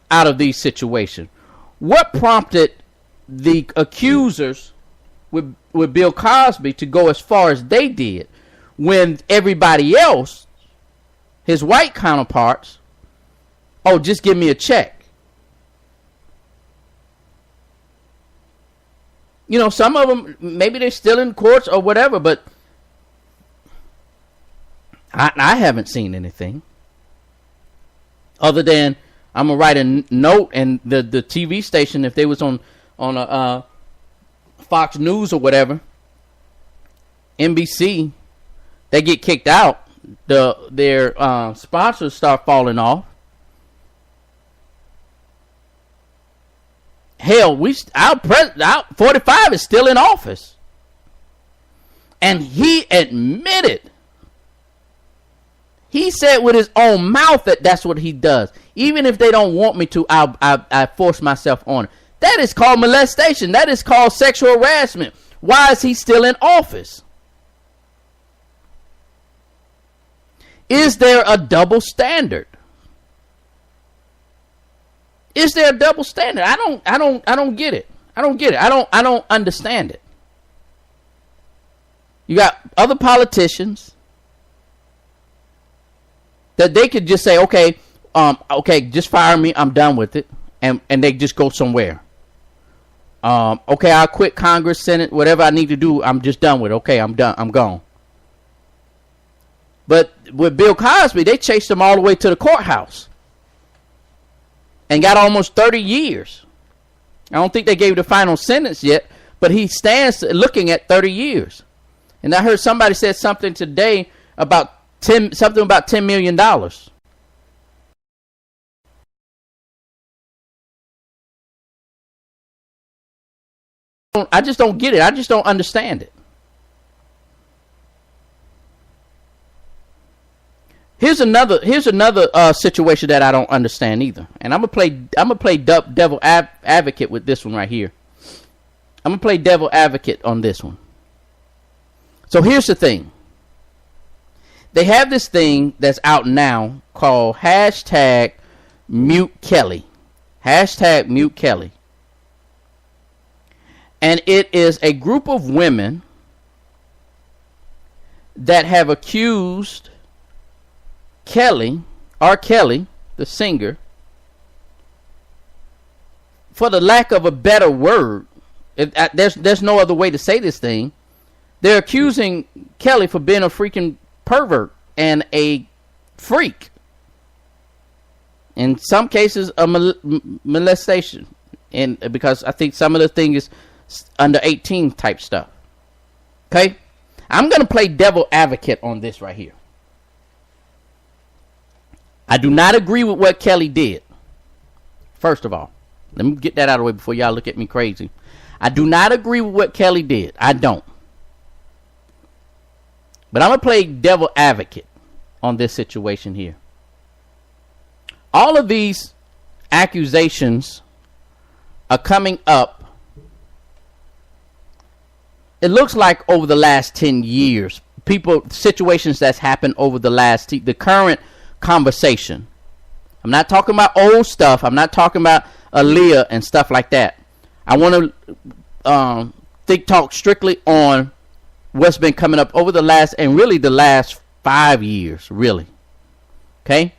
out of these situations? What prompted the accusers with Bill Cosby to go as far as they did when everybody else, his white counterparts, oh, just give me a check? You know, some of them, maybe they're still in courts or whatever, but I haven't seen anything other than I'm gonna write a note, and the TV station, if they was on a Fox News or whatever, NBC, they get kicked out. Their sponsors start falling off. Hell, our 45 is still in office, and he admitted. He said with his own mouth that that's what he does. Even if they don't want me to, I force myself on it. That is called molestation. That is called sexual harassment. Why is he still in office? Is there a double standard? Is there a double standard? I don't get it. I don't get it. I don't understand it. You got other politicians that they could just say, okay, just fire me. I'm done with it, and they just go somewhere. Okay, I'll quit Congress, Senate, whatever I need to do. I'm just done with it. Okay, I'm done. I'm gone. But with Bill Cosby, they chased him all the way to the courthouse and got almost 30 years. I don't think they gave the final sentence yet, but he stands looking at 30 years. And I heard somebody said something today about $10 million. I just don't get it. I just don't understand it. Here's another situation that I don't understand either, and I'm gonna play devil advocate with this one right here. I'm gonna play devil advocate on this one. So here's the thing. They have this thing that's out now called #MuteKelly. #MuteKelly. And it is a group of women that have accused R. Kelly, the singer, for the lack of a better word, there's no other way to say this thing. They're accusing Kelly for being a freaking pervert and a freak. In some cases, a molestation, and because I think some of the thing is under 18 type stuff. Okay, I'm gonna play devil advocate on this right here. I do not agree with what Kelly did. First of all, let me get that out of the way before y'all look at me crazy. I do not agree with what Kelly did. I don't. But I'm going to play devil advocate on this situation here. All of these accusations are coming up. It looks like over the last 10 years. Situations that's happened over the current conversation. I'm not talking about old stuff. I'm not talking about Aaliyah and stuff like that. I want to talk strictly on what's been coming up over the last 5 years, really. Okay?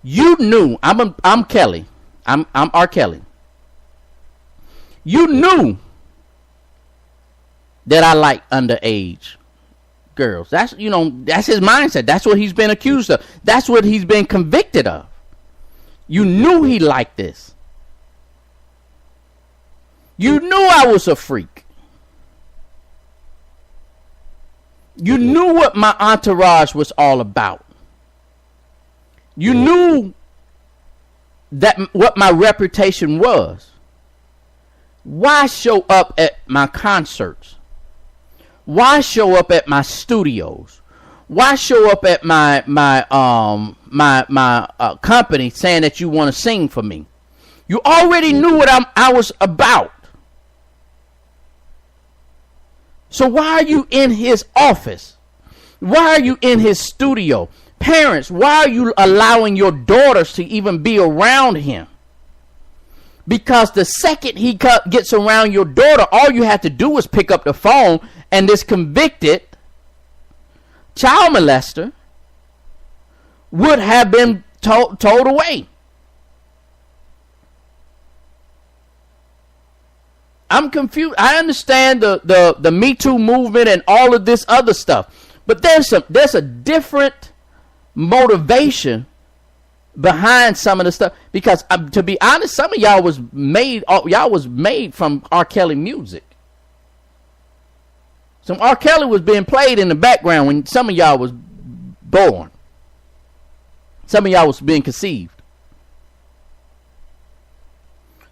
You knew I'm Kelly. I'm R. Kelly. You knew that I like underage girls. That's his mindset. That's what he's been accused of. That's what he's been convicted of. You knew he liked this. You knew I was a freak. You knew what my entourage was all about. You knew that what my reputation was. Why show up at my concerts? Why show up at my studios? Why show up at my company saying that you want to sing for me? You already knew what I was about. So why are you in his office? Why are you in his studio? Parents, why are you allowing your daughters to even be around him? Because the second he gets around your daughter, all you have to do is pick up the phone, and this convicted child molester would have been told away. I'm confused. I understand the Me Too movement and all of this other stuff, but there's a different motivation behind some of the stuff, because to be honest, some of y'all was made from R. Kelly music. Some R. Kelly was being played in the background when some of y'all was born. Some of y'all was being conceived.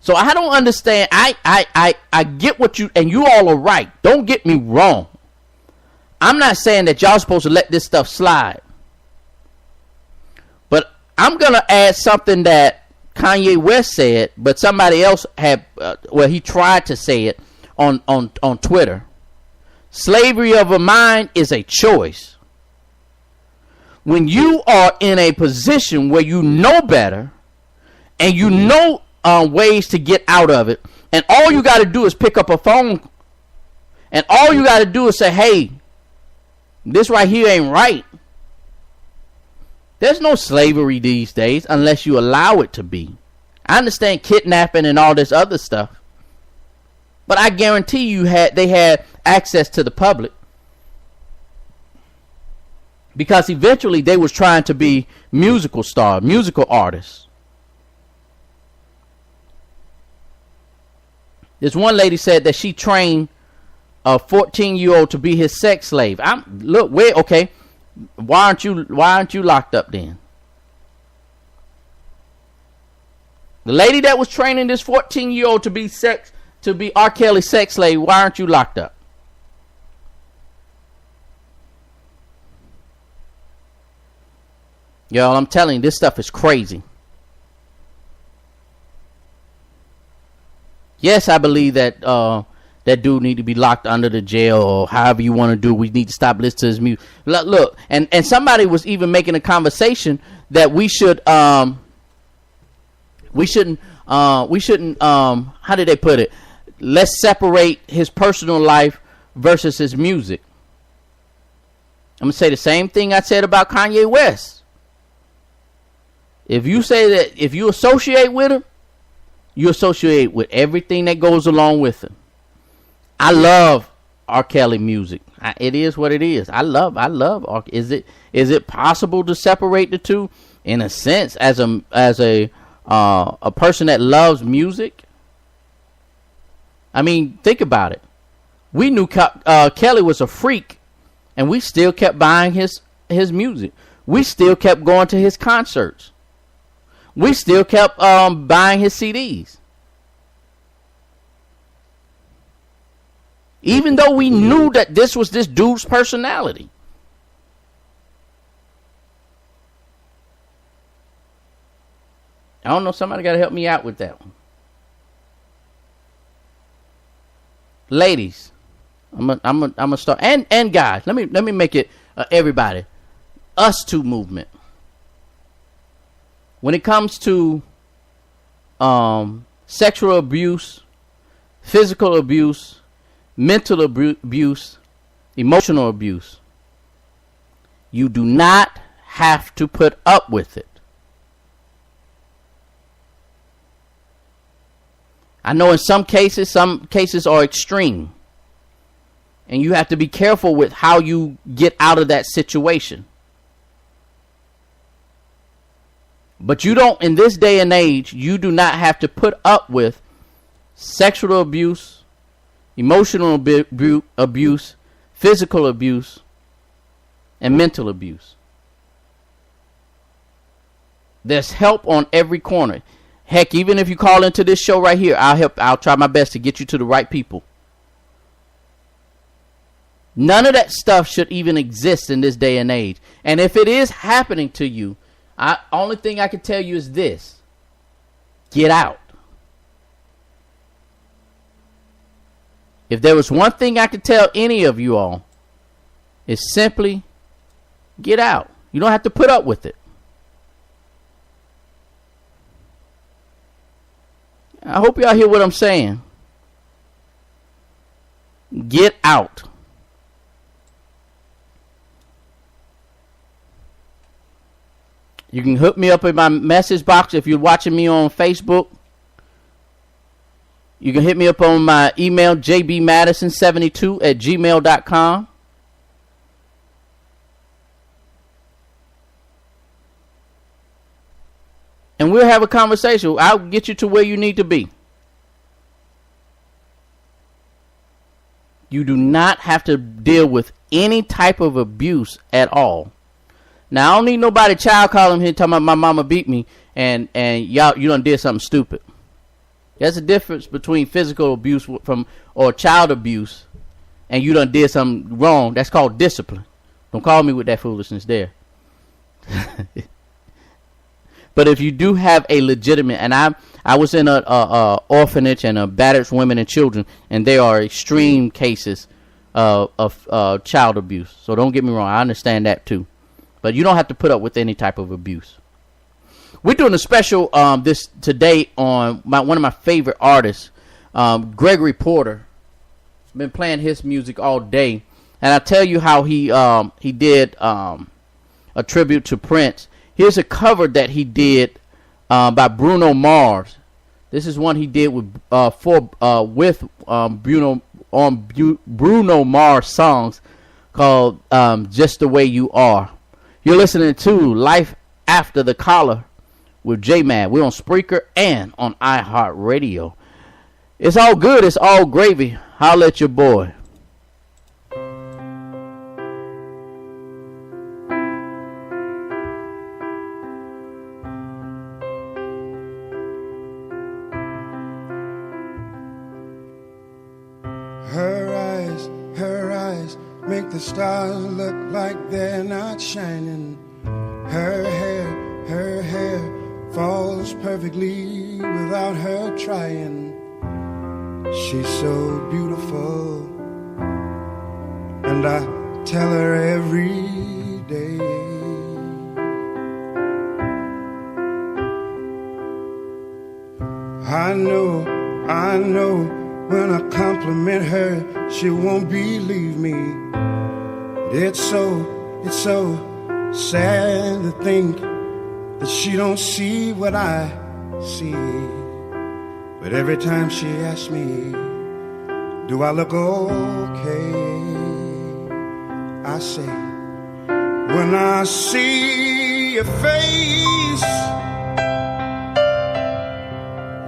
So I don't understand. I get what you, and you all are right. Don't get me wrong. I'm not saying that y'all supposed to let this stuff slide. But I'm going to add something that Kanye West said, but somebody else had, he tried to say it on Twitter. Slavery of a mind is a choice. When you are in a position where you know better and you know ways to get out of it, and all you got to do is pick up a phone, and all you got to do is say, hey, this right here ain't right. There's no slavery these days unless you allow it to be. I understand kidnapping and all this other stuff, but I guarantee you they had access to the public, because eventually they was trying to be musical stars, musical artists. This one lady said that she trained a 14-year-old to be his sex slave. Okay. Why aren't you locked up then? The lady that was training this 14-year-old to be R. Kelly's sex slave, why aren't you locked up? Y'all, I'm telling you, this stuff is crazy. Yes, I believe that that dude need to be locked under the jail, or however you want to do. We need to stop listening to his music. Look, and somebody was even making a conversation that we shouldn't how did they put it? Let's separate his personal life versus his music. I'm gonna say the same thing I said about Kanye West. If you say that, if you associate with him, you associate with everything that goes along with him. I love R. Kelly music. It is what it is. I love R. Is it possible to separate the two? In a sense, as a person that loves music. I mean, think about it. We knew Kelly was a freak, and we still kept buying his music. We still kept going to his concerts. We still kept buying his CDs. Even though we knew that this was this dude's personality. I don't know, somebody got to help me out with that one. Ladies, I'm gonna start, and guys, let me make it everybody, us two movement. When it comes to sexual abuse, physical abuse, mental abuse, emotional abuse, you do not have to put up with it. I know in some cases are extreme, and you have to be careful with how you get out of that situation. But you don't, in this day and age, you do not have to put up with sexual abuse, emotional abuse, physical abuse, and mental abuse. There's help on every corner. Heck, even if you call into this show right here, I'll try my best to get you to the right people. None of that stuff should even exist in this day and age. And if it is happening to you, only thing I can tell you is this: get out. If there was one thing I could tell any of you all, it's simply get out. You don't have to put up with it. I hope y'all hear what I'm saying. Get out. You can hook me up in my message box if you're watching me on Facebook. You can hit me up on my email, jbmadison72@gmail.com. And we'll have a conversation. I'll get you to where you need to be. You do not have to deal with any type of abuse at all. Now, I don't need nobody child calling here talking about my mama beat me and y'all, you done did something stupid. There's a difference between physical abuse or child abuse and you done did something wrong. That's called discipline. Don't call me with that foolishness there. But if you do have a legitimate, and I was in a orphanage and battered women and children, and there are extreme cases of child abuse. So don't get me wrong, I understand that too. But you don't have to put up with any type of abuse. We're doing a special this today on one of my favorite artists, Gregory Porter. Been playing his music all day, and I tell you how he did a tribute to Prince. Here's a cover that he did by Bruno Mars. This is one he did with Bruno Mars songs called "Just the Way You Are." You're listening to Life After the Collar with J-Mad. We're on Spreaker and on iHeartRadio. It's all good. It's all gravy. Holla at your boy. Her eyes make the stars look like they're not shining. Her hair falls perfectly without her trying. She's so beautiful, and I tell her every day. I know, when I compliment her, she won't believe me. It's so sad to think that she don't see what I see. But every time she asks me, do I look okay? I say, when I see your face,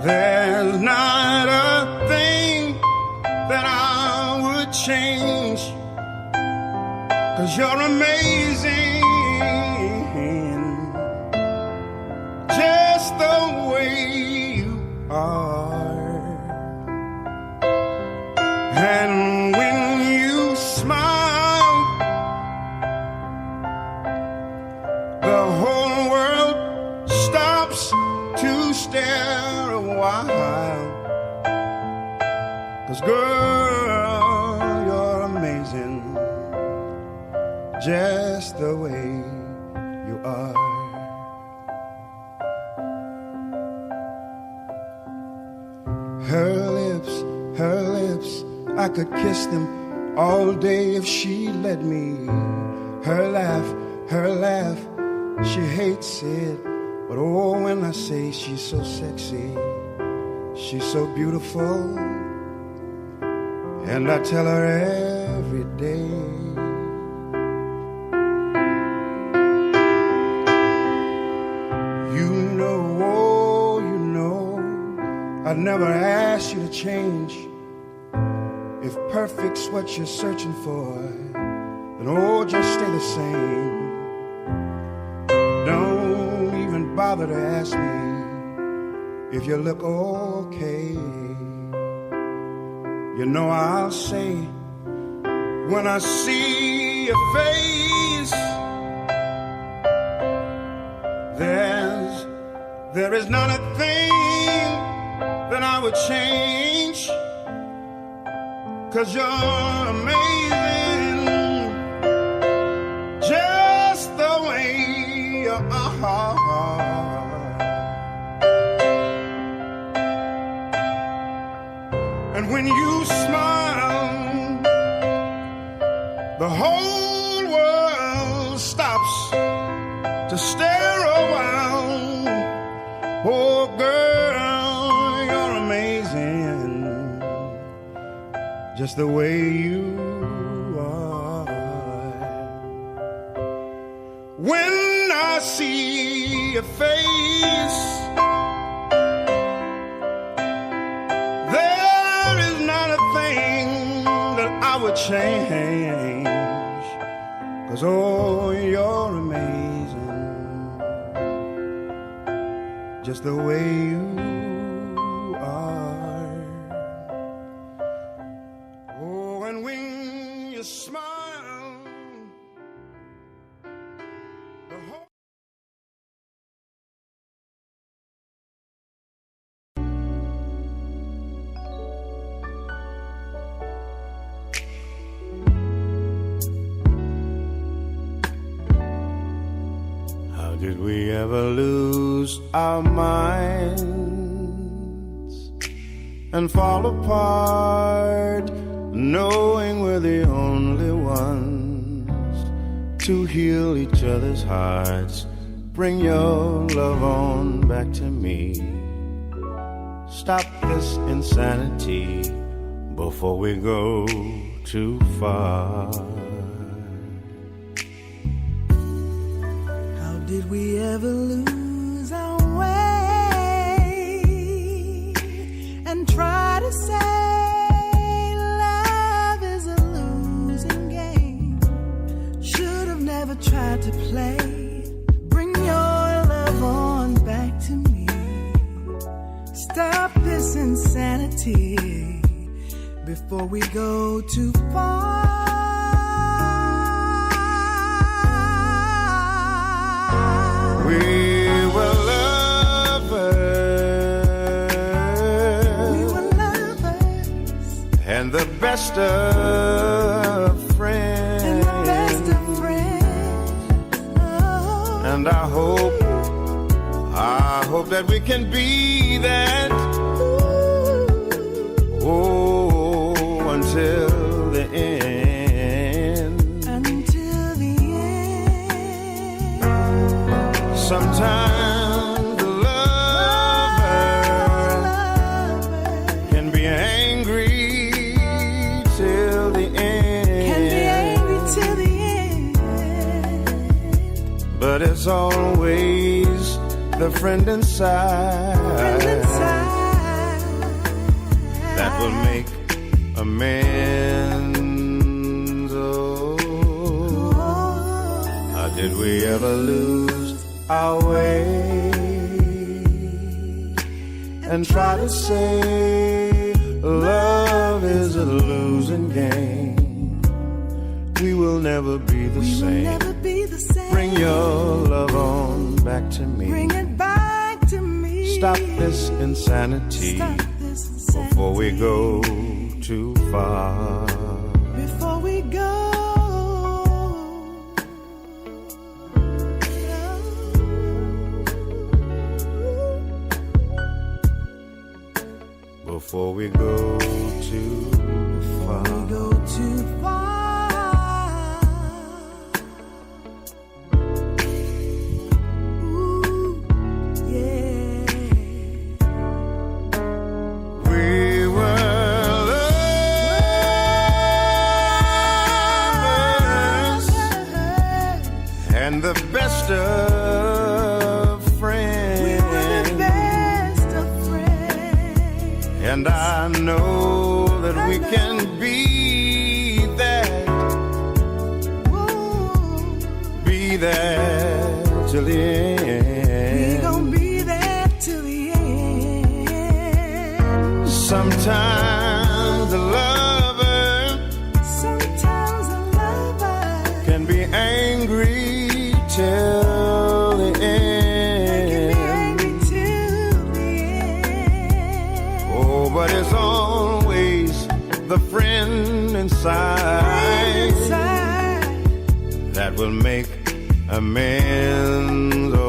there's not a thing that I would change, 'cause you're amazing, just the way you are. And when you smile, the whole world stops to stare a while. 'Cause girl, you're amazing, just the way you are. Her lips, I could kiss them all day if she let me. Her laugh, she hates it, but oh, when I say she's so sexy, she's so beautiful, and I tell her every day. You know, I'd never ask you to change. If perfect's what you're searching for, then oh, just stay the same. Don't even bother to ask me if you look okay. You know I'll say, when I see your face, there is not a thing that I would change, 'cause you're amazing, just the way you are. And when you smile, the whole world stops to stare a while. Oh girl, you're amazing, just the way you are. When I see your face, there is not a thing that I would change, 'cause oh, you're amazing, just the way you are. Oh, and when you smile, the whole Did we ever lose our minds and fall apart, knowing we're the only ones to heal each other's hearts? Bring your love on back to me. Stop this insanity before we go too far. Did we ever lose our way and try to say love is a losing game? Should have never tried to play. Bring your love on back to me. Stop this insanity before we go too far. We were lovers. We were lovers. And the best of friends. And the best of friends. Oh. And I hope that we can be that. Ooh. Oh, until the end. Until the end. Sometimes the lover can be angry till the end. Can be angry till the end. But it's always the friend inside, that will make amends. Oh, how did we ever lose our way and try to say love is a losing game? We will never be the same. Never be the same. Bring your love on back to me. Bring it back to me. Stop this insanity. Stop this insanity before we go too far. Before we go. Before we go too far. Before we go too far. And the best of friends. We were the best of friends. And I know that we can be that. Whoa. Be there till the end. We gon' be there till the end. Sometimes the lover can be angry till the end. Oh, but it's always the friend inside that will make amends. Oh,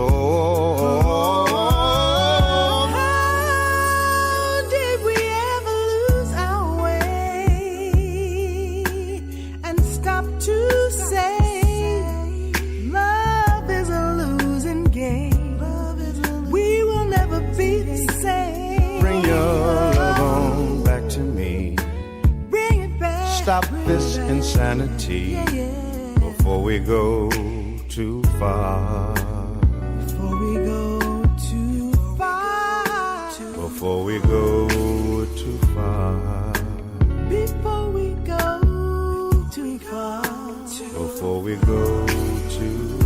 how did we ever lose our way and stop to say love is a losing game? We will never be the same. bring your love on back to me. Bring it back. insanity before we go too far. Before we go too far. Before we go too far. Before we go too far. Before we go too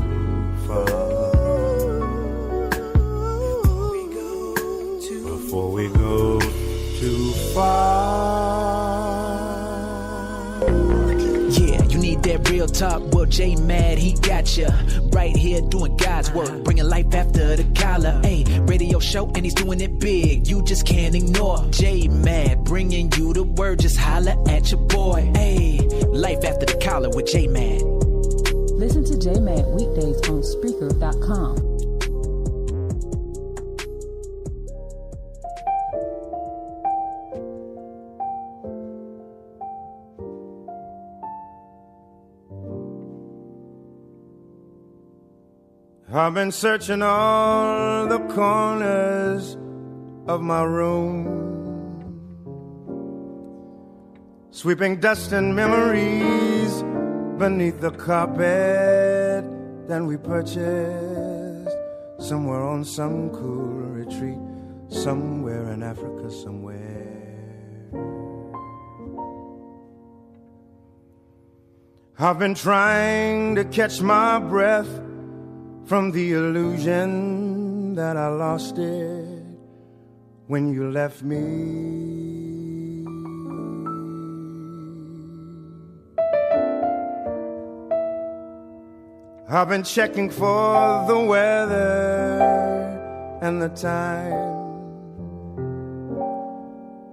far. Before we go too far. Yeah, you need that real talk. Well, J Mad, he got ya right here doing God's work, bringing life after the collar. Hey, radio show and he's doing it big. You just can't ignore J Mad, bringing you the word. Just holla at your boy. Hey, life after the collar with J Mad. Listen to J Mad weekdays on Spreaker.com. I've been searching all the corners of my room, sweeping dust and memories beneath the carpet that we purchased somewhere on some cool retreat, somewhere in Africa somewhere. I've been trying to catch my breath from the illusion that I lost it when you left me. I've been checking for the weather and the time.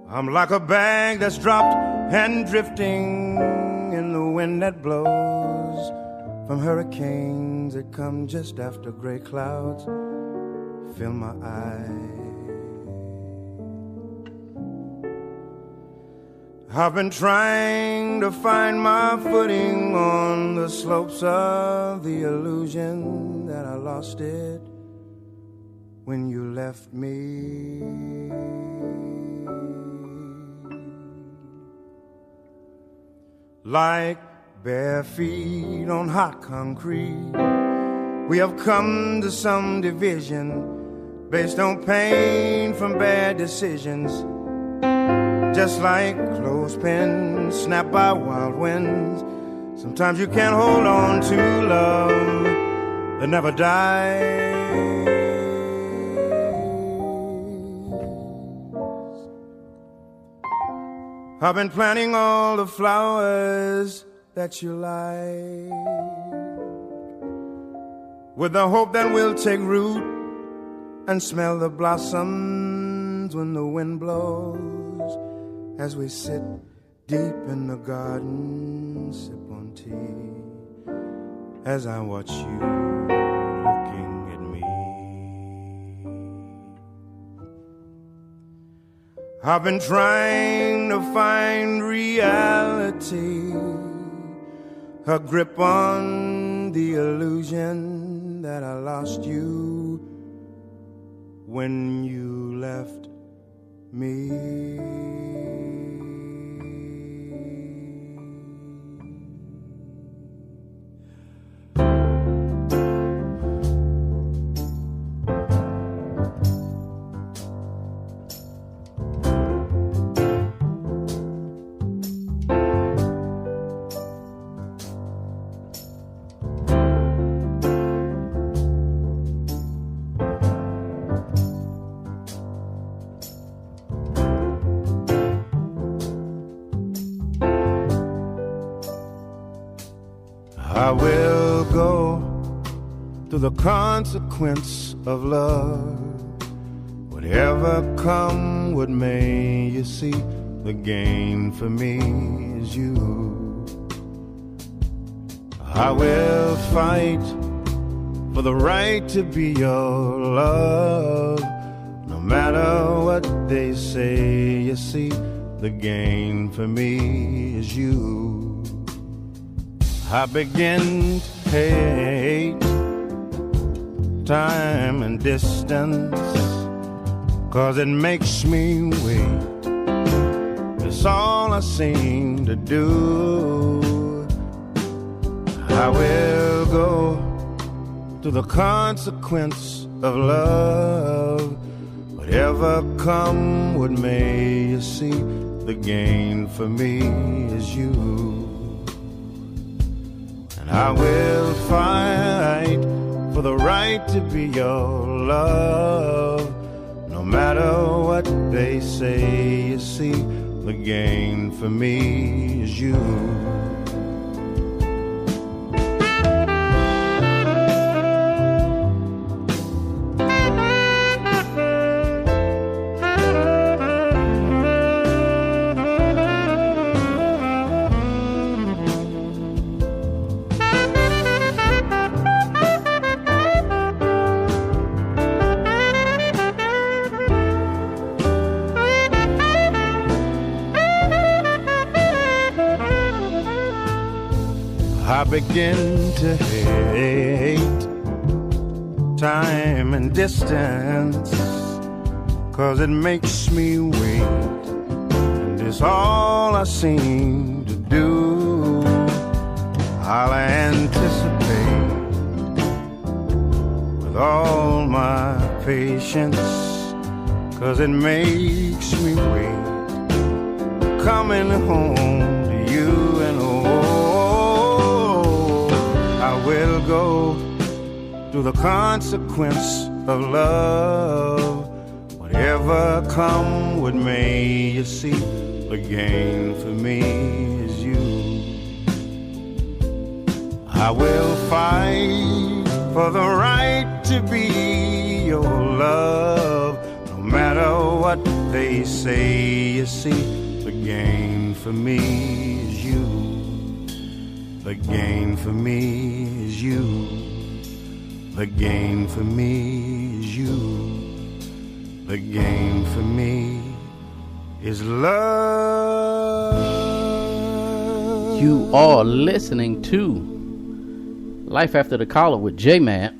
I'm like a bag that's dropped and drifting in the wind that blows from hurricanes that come just after gray clouds fill my eyes. I've been trying to find my footing on the slopes of the illusion that I lost it when you left me. Like bare feet on hot concrete, we have come to some division based on pain from bad decisions. Just like clothespins snapped by wild winds, sometimes you can't hold on to love that never dies. I've been planting all the flowers that you like, with the hope that we'll take root and smell the blossoms when the wind blows, as we sit deep in the garden, sip on tea, as I watch you looking at me. I've been trying to find reality, a grip on the illusion that I lost you when you left me. I will go through the consequence of love. Whatever come, what may, you see, the gain for me is you. I will fight for the right to be your love. No matter what they say, you see, the gain for me is you. I begin to hate time and distance, 'cause it makes me wait. It's all I seem to do. I will go to the consequence of love. Whatever come, what may, you see, the gain for me is you. And I will fight for the right to be your love. No matter what they say, you see, the gain for me is you. I begin to hate time and distance, 'cause it makes me wait, and it's all I seem to do. I'll anticipate with all my patience, 'cause it makes me wait, coming home to you. And I will go through the consequence of love. Whatever come, what may, you see, the gain for me is you. I will fight for the right to be your love. No matter what they say, you see, the gain for me is you. The gain for me is you. The gain for me is you. The gain for me is love. You are listening to Life After the Collar with J-Man.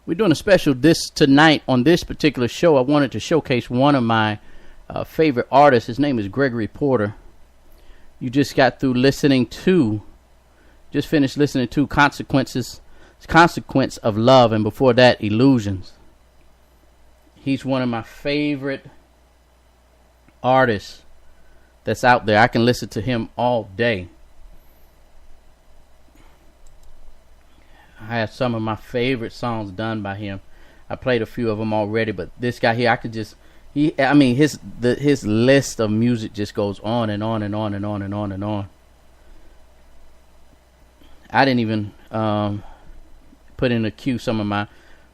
We're doing a special tonight on this particular show. I wanted to showcase one of my favorite artists. His name is Gregory Porter. You just got through finished listening to Consequence of Love, and before that, Illusions. He's one of my favorite artists that's out there. I can listen to him all day. I have some of my favorite songs done by him. I played a few of them already, but this guy here, I could just, his list of music just goes on and on and on and on and on and on. I didn't even put in a queue some of my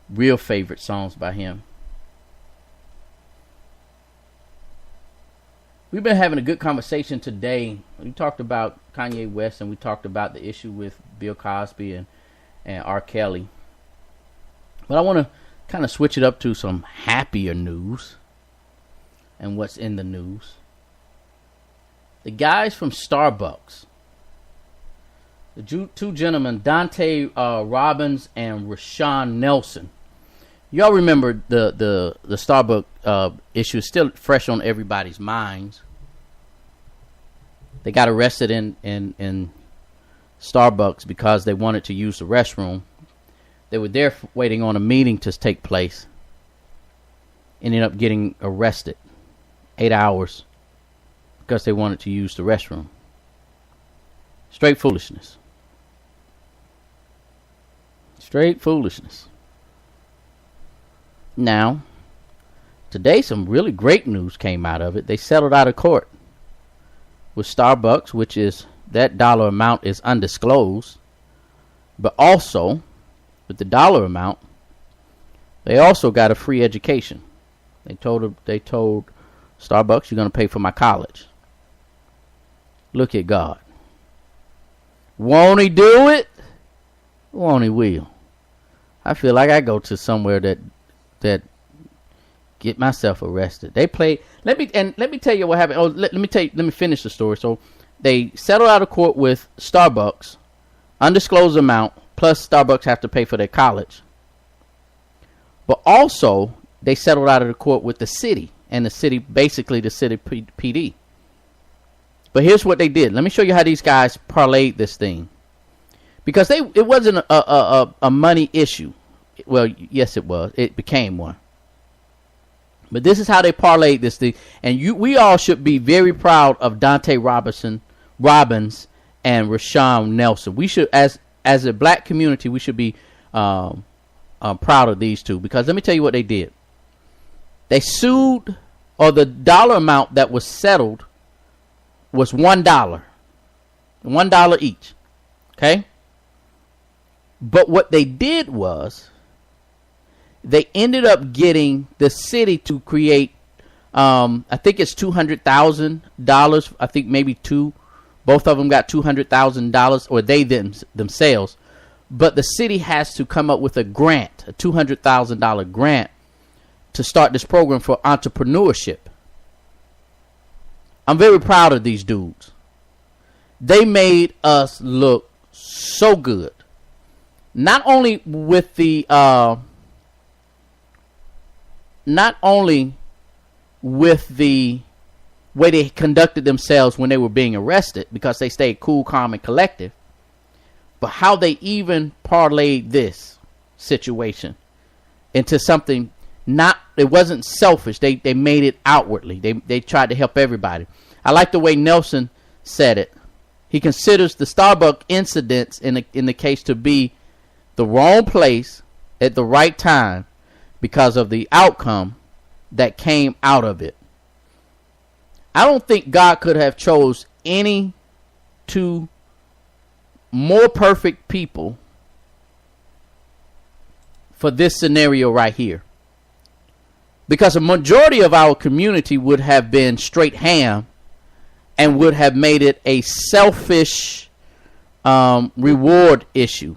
real favorite songs by him. We've been having a good conversation today. We talked about Kanye West, and we talked about the issue with Bill Cosby and R. Kelly. But I want to kind of switch it up to some happier news and what's in the news. The guys from Starbucks, the two gentlemen, Dante Robbins and Rashawn Nelson. Y'all remember the Starbucks issue is still fresh on everybody's minds. They got arrested in Starbucks because they wanted to use the restroom. They were there waiting on a meeting to take place. Ended up getting arrested 8 hours because they wanted to use the restroom. Straight foolishness. Straight foolishness. Now, today some really great news came out of it. They settled out of court with Starbucks, which is, that dollar amount is undisclosed. But also, with the dollar amount, they also got a free education. They told Starbucks, you're going to pay for my college. Look at God. Won't he do it? Won't he will? I feel like I go to somewhere that get myself arrested. They play. Let me tell you what happened. Let me finish the story. So they settled out of court with Starbucks, undisclosed amount, plus Starbucks have to pay for their college. But also they settled out of the court with the city, and the city, basically the city PD. But here's what they did. Let me show you how these guys parlayed this thing. because it wasn't a money issue. Well, yes, it was. It became one. But this is how they parlayed this thing, and we all should be very proud of Dante Robbins and Rashawn Nelson. We should, as a black community, we should be proud of these two, because let me tell you what they did. They sued, or the dollar amount that was settled was $1 each. Okay, but what they did was, they ended up getting the city to create, I think it's $200,000. I think maybe both of them got $200,000, or they themselves. But the city has to come up with a grant, a $200,000 grant, to start this program for entrepreneurship. I'm very proud of these dudes. They made us look so good. Not only with the way they conducted themselves when they were being arrested, because they stayed cool, calm, and collective, but how they even parlayed this situation into something it wasn't selfish. They made it outwardly. They tried to help everybody. I like the way Nelson said it. He considers the Starbucks incidents in the case to be the wrong place at the right time, because of the outcome that came out of it. I don't think God could have chose any two more perfect people for this scenario right here, because a majority of our community would have been straight ham and would have made it a selfish reward issue,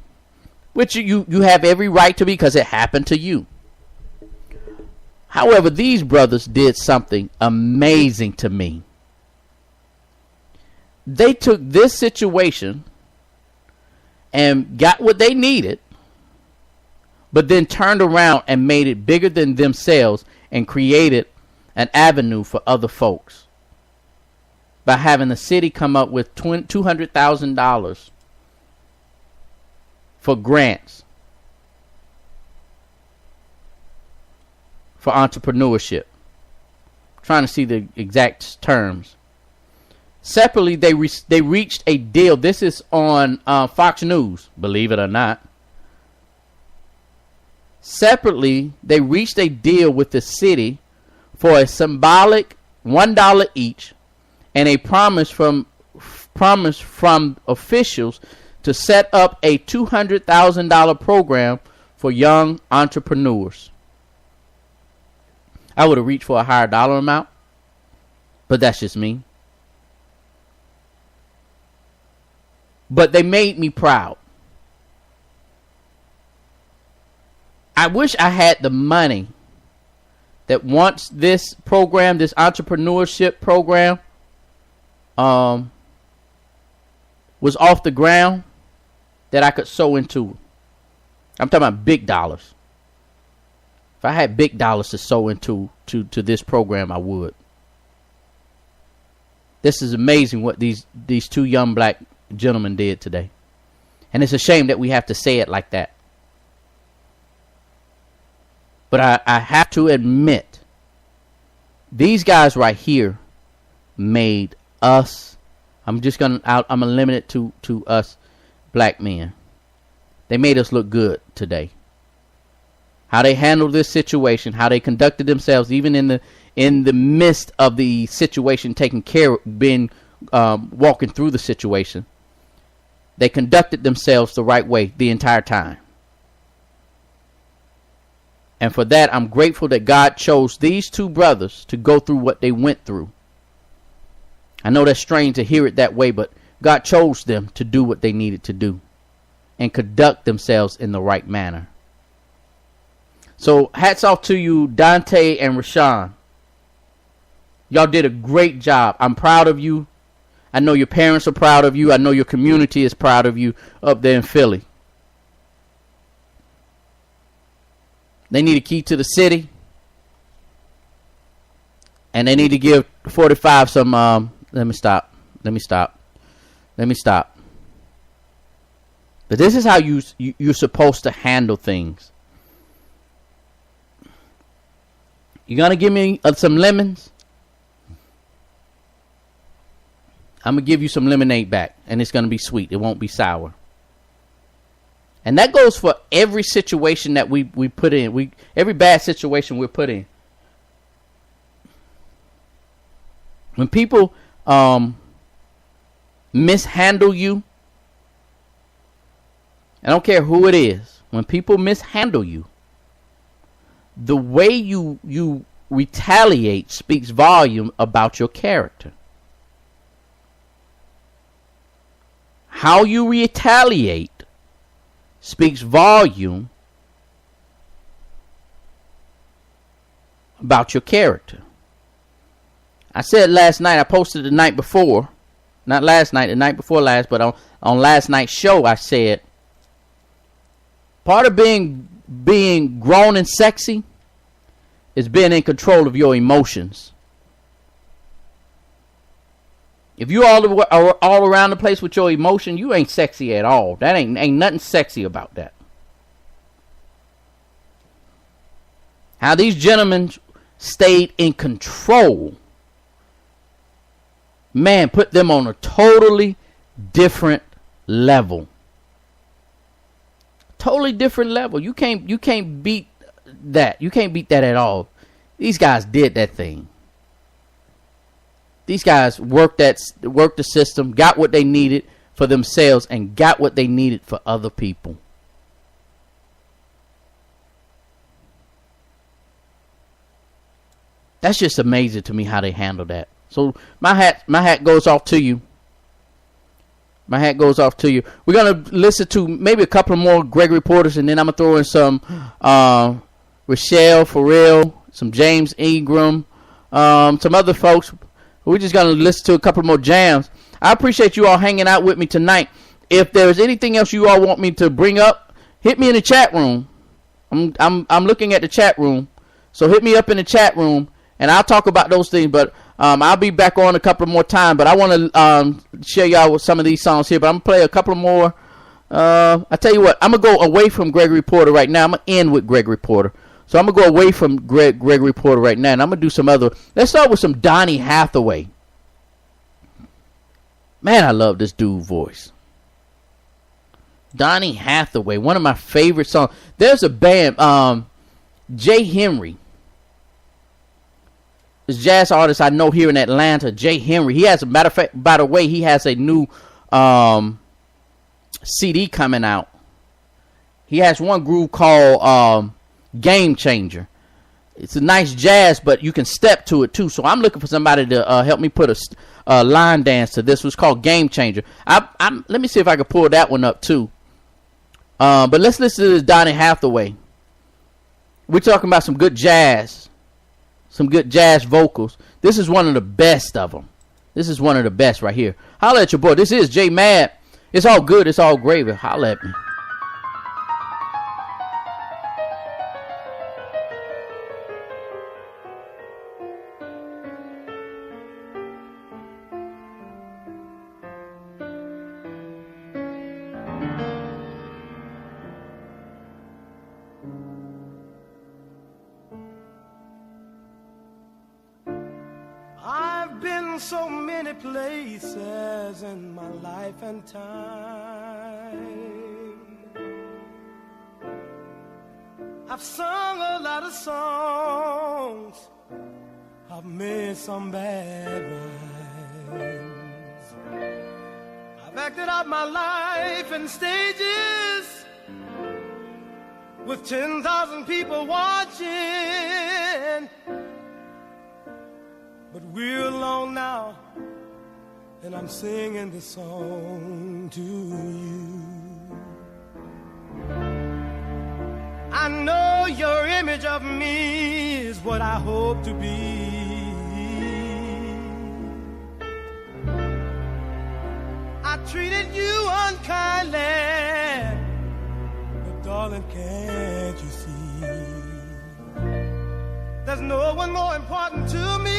which you have every right to be, because it happened to you. However, these brothers did something amazing to me. They took this situation and got what they needed, but then turned around and made it bigger than themselves and created an avenue for other folks by having the city come up with $200,000 for grants for entrepreneurship. Trying to see the exact terms. Separately, they reached a deal. This is on Fox News, believe it or not. Separately, they reached a deal with the city for a symbolic $1 each, and a promise from officials to set up a $200,000 program for young entrepreneurs. I would have reached for a higher dollar amount, but that's just me. But they made me proud. I wish I had the money that once this program, this entrepreneurship program, was off the ground, that I could sow into. I'm talking about big dollars. If I had big dollars to sow into to this program, I would. This is amazing what these two young black gentlemen did today. And it's a shame that we have to say it like that. But I have to admit, these guys right here made us, I'm gonna limit it to us black men. They made us look good today. How they handled this situation, how they conducted themselves, even in the midst of the situation, taking care of, walking through the situation. They conducted themselves the right way the entire time. And for that, I'm grateful that God chose these two brothers to go through what they went through. I know that's strange to hear it that way, but God chose them to do what they needed to do and conduct themselves in the right manner. So hats off to you, Dante and Rashawn. Y'all did a great job. I'm proud of you. I know your parents are proud of you. I know your community is proud of you up there in Philly. They need a key to the city. And they need to give 45 some, let me stop. But this is how you're supposed to handle things. You gonna give me some lemons? I'm gonna give you some lemonade back, and it's gonna be sweet. It won't be sour. And that goes for every situation that we put in. Every bad situation we're put in. When people mishandle you, I don't care who it is. When people mishandle you, the way you retaliate speaks volume about your character. How you retaliate speaks volume about your character. I said last night, I posted the night before, not last night, the night before last, but on last night's show, I said, part of being grown and sexy is being in control of your emotions. If you all around the place with your emotion, you ain't sexy at all. That ain't nothing sexy about that. How these gentlemen stayed in control, man, put them on a totally different level. Totally different level. You can't beat that. You can't beat that at all. These guys did that thing. These guys worked the system, got what they needed for themselves, and got what they needed for other people. That's just amazing to me how they handle that. So my hat goes off to you. My hat goes off to you. We're gonna listen to maybe a couple more Gregory Porters, and then I'm gonna throw in some Rochelle Farrell, some James Ingram, some other folks. We're just going to listen to a couple more jams. I appreciate you all hanging out with me tonight. If there's anything else you all want me to bring up, hit me in the chat room. I'm looking at the chat room. So hit me up in the chat room, and I'll talk about those things. But I'll be back on a couple more times. But I want to share y'all with some of these songs here. But I'm going to play a couple more. I tell you what, I'm going to go away from Gregory Porter right now. I'm going to end with Gregory Porter. So I'm going to go away from Gregory Porter right now, and I'm going to do some other. Let's start with some Donny Hathaway. Man, I love this dude's voice. Donny Hathaway, one of my favorite songs. There's a band, Jay Henry. This jazz artist I know here in Atlanta, Jay Henry. He has, matter of fact, by the way, he has a new CD coming out. He has one group called Game Changer. It's a nice jazz, but you can step to it too. So I'm looking for somebody to help me put a line dance to this. It's called Game Changer. Let me see if I can pull that one up too. But let's listen to this Donny Hathaway. We're talking about some good jazz vocals. This is one of the best of them. This is one of the best right here. Holla at your boy. This is J Mad. It's all good. It's all gravy. Holla at me. So many places in my life and time. I've sung a lot of songs, I've made some bad rhymes. I've acted out my life in stages with 10,000 people watching. But we're alone now, and I'm singing this song to you. I know your image of me is what I hope to be. I treated you unkindly, but darling, can't you see? There's no one more important to me.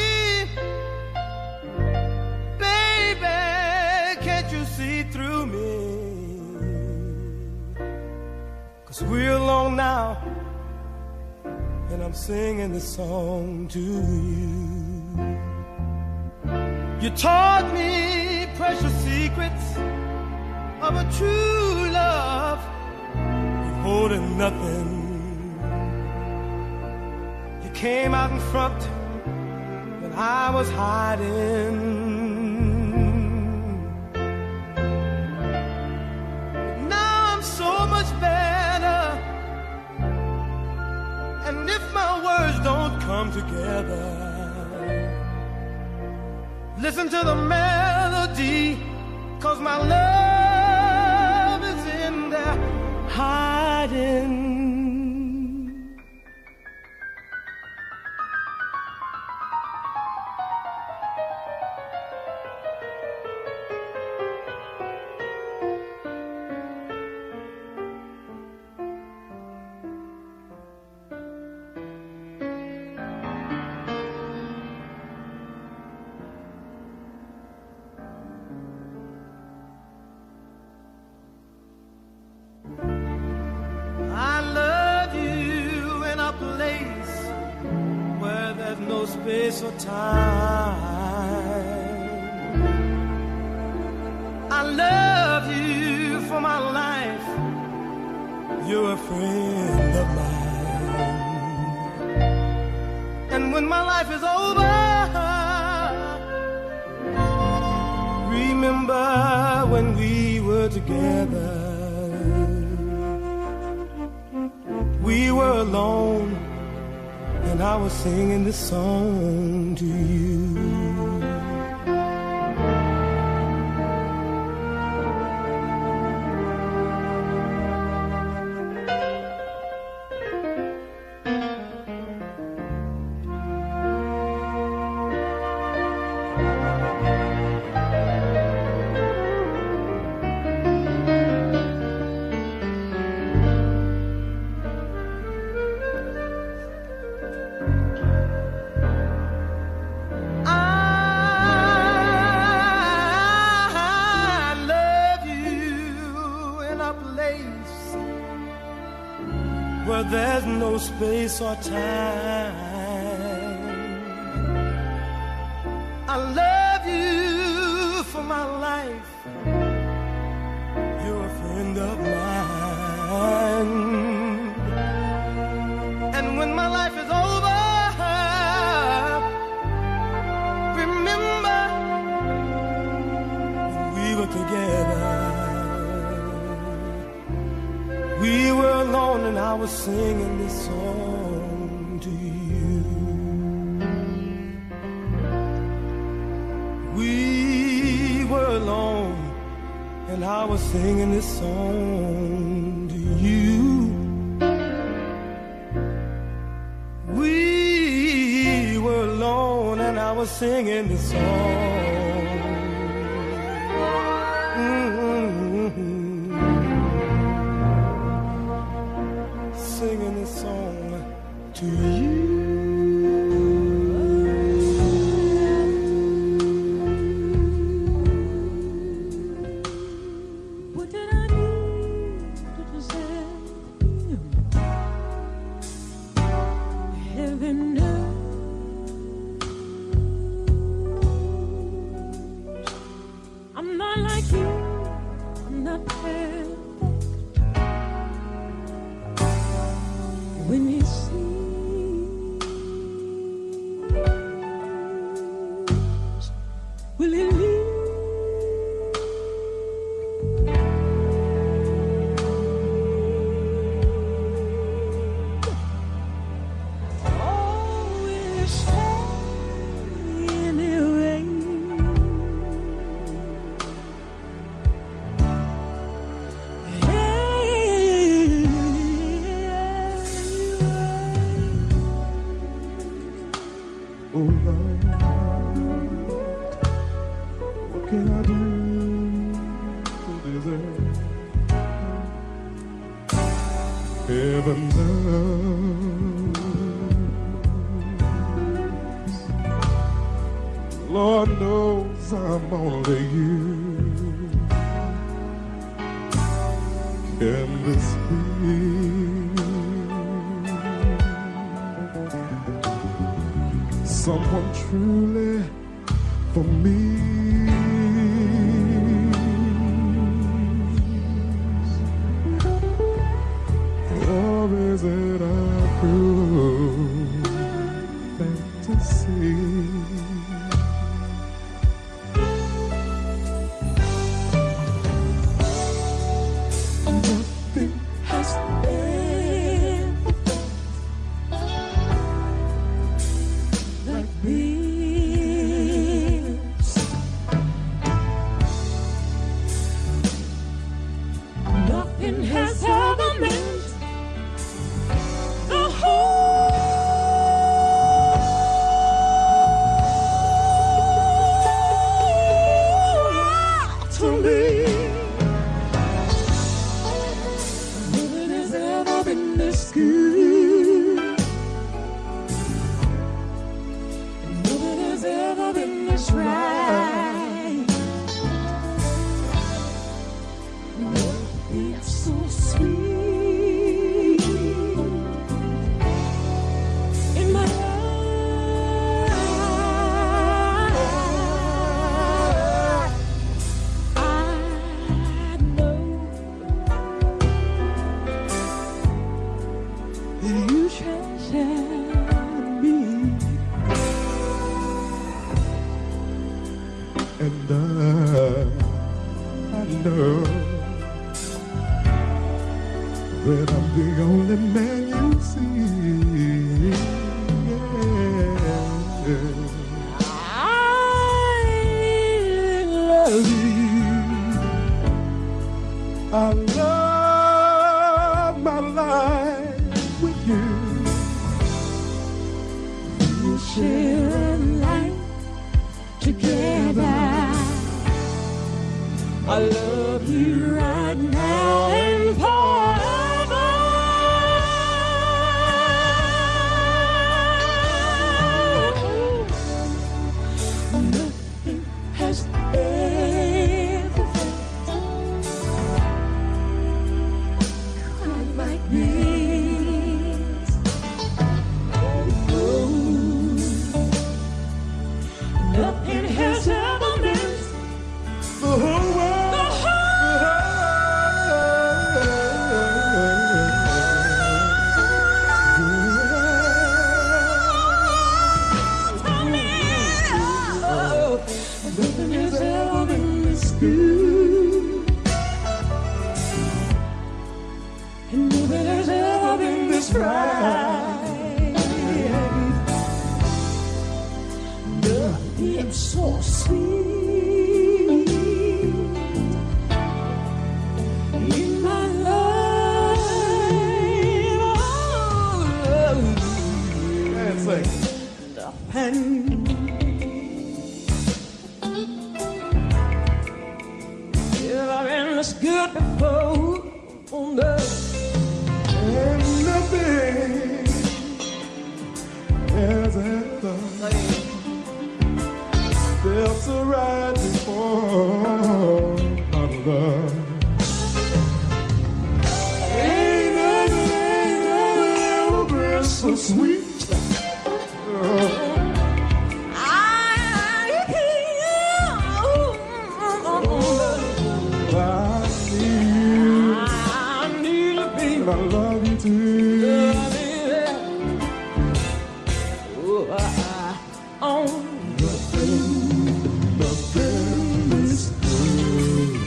Baby, can't you see through me? 'cause we're alone now, and I'm singing this song to you. You taught me precious secrets of a true love, holding nothing. You came out in front when I was hiding. Now I'm so much better, and if my words don't come together, listen to the melody, 'cause my love is in there hiding. No space or time. I love you for my life. You're a friend of mine. And when my life is over, remember when we were together. We were alone, and I was singing this song to you. There's no space or time. I love you for my life. You're a friend of mine. And when my life is over, remember when we were together. We were alone, and I was singing this song to you. We were alone, and I was singing this song to you. We were alone, and I was singing this song. Singing this song to you. What did I do to deserve you? Heaven knows I'm not like you. I'm not perfect. When you see will it leave? Oh, will it stay anyway? Oh Lord, what can I do to deserve heaven knows, Lord knows I'm only you. endlessly. Someone truly for me. Or is it a cruel fantasy? Nothing has been like this. Nothing has ever meant the whole to me. Nothing has ever been this good. Nothing has ever been this right. It's so sweet in my life. I know that you treasure me, and I know that I'm the only man you see. Yeah. I love you. I love my life with you. We share life together. I love you right now and forever. Nothing has ever felt quite like this. Oh, nothing has ever meant the whole world. Nothing has ever been this good, and nothing has ever been this right. Nothing so sweet in my life. That's like nothing. It's good before, oh no. And nothing has ever felt so right before our love. Ain't nothing ever been so sweet. Oh. I love you too. Nothing is good.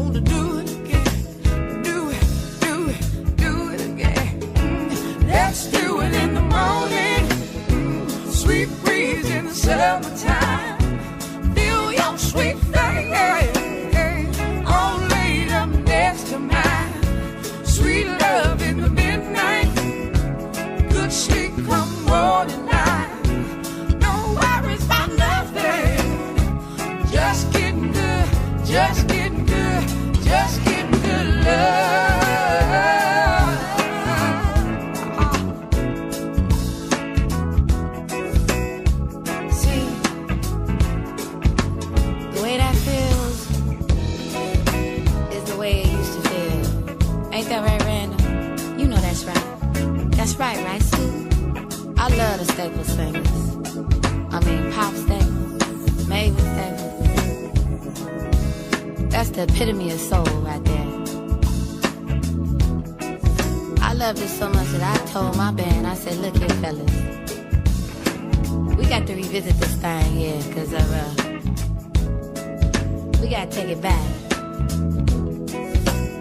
want to do it again. Do it, do it, do it again. Let's do it in the morning. Sweet breeze in the summertime. Feel your sweet face all laid up next to mine. Sweet love in the midnight. Good sleep come morning light. No worries about nothing. Just getting good, just getting good, just getting good love. See, the way that feels is the way it used to feel. Ain't that right, Randall? You know that's right. That's right, Sue? I love the staple singers. I mean, Pop Staples, Mavis Staples. That's the epitome of soul right there. I loved it so much that I told my band, I said, look here, fellas. We got to revisit this thing here, because we got to take it back.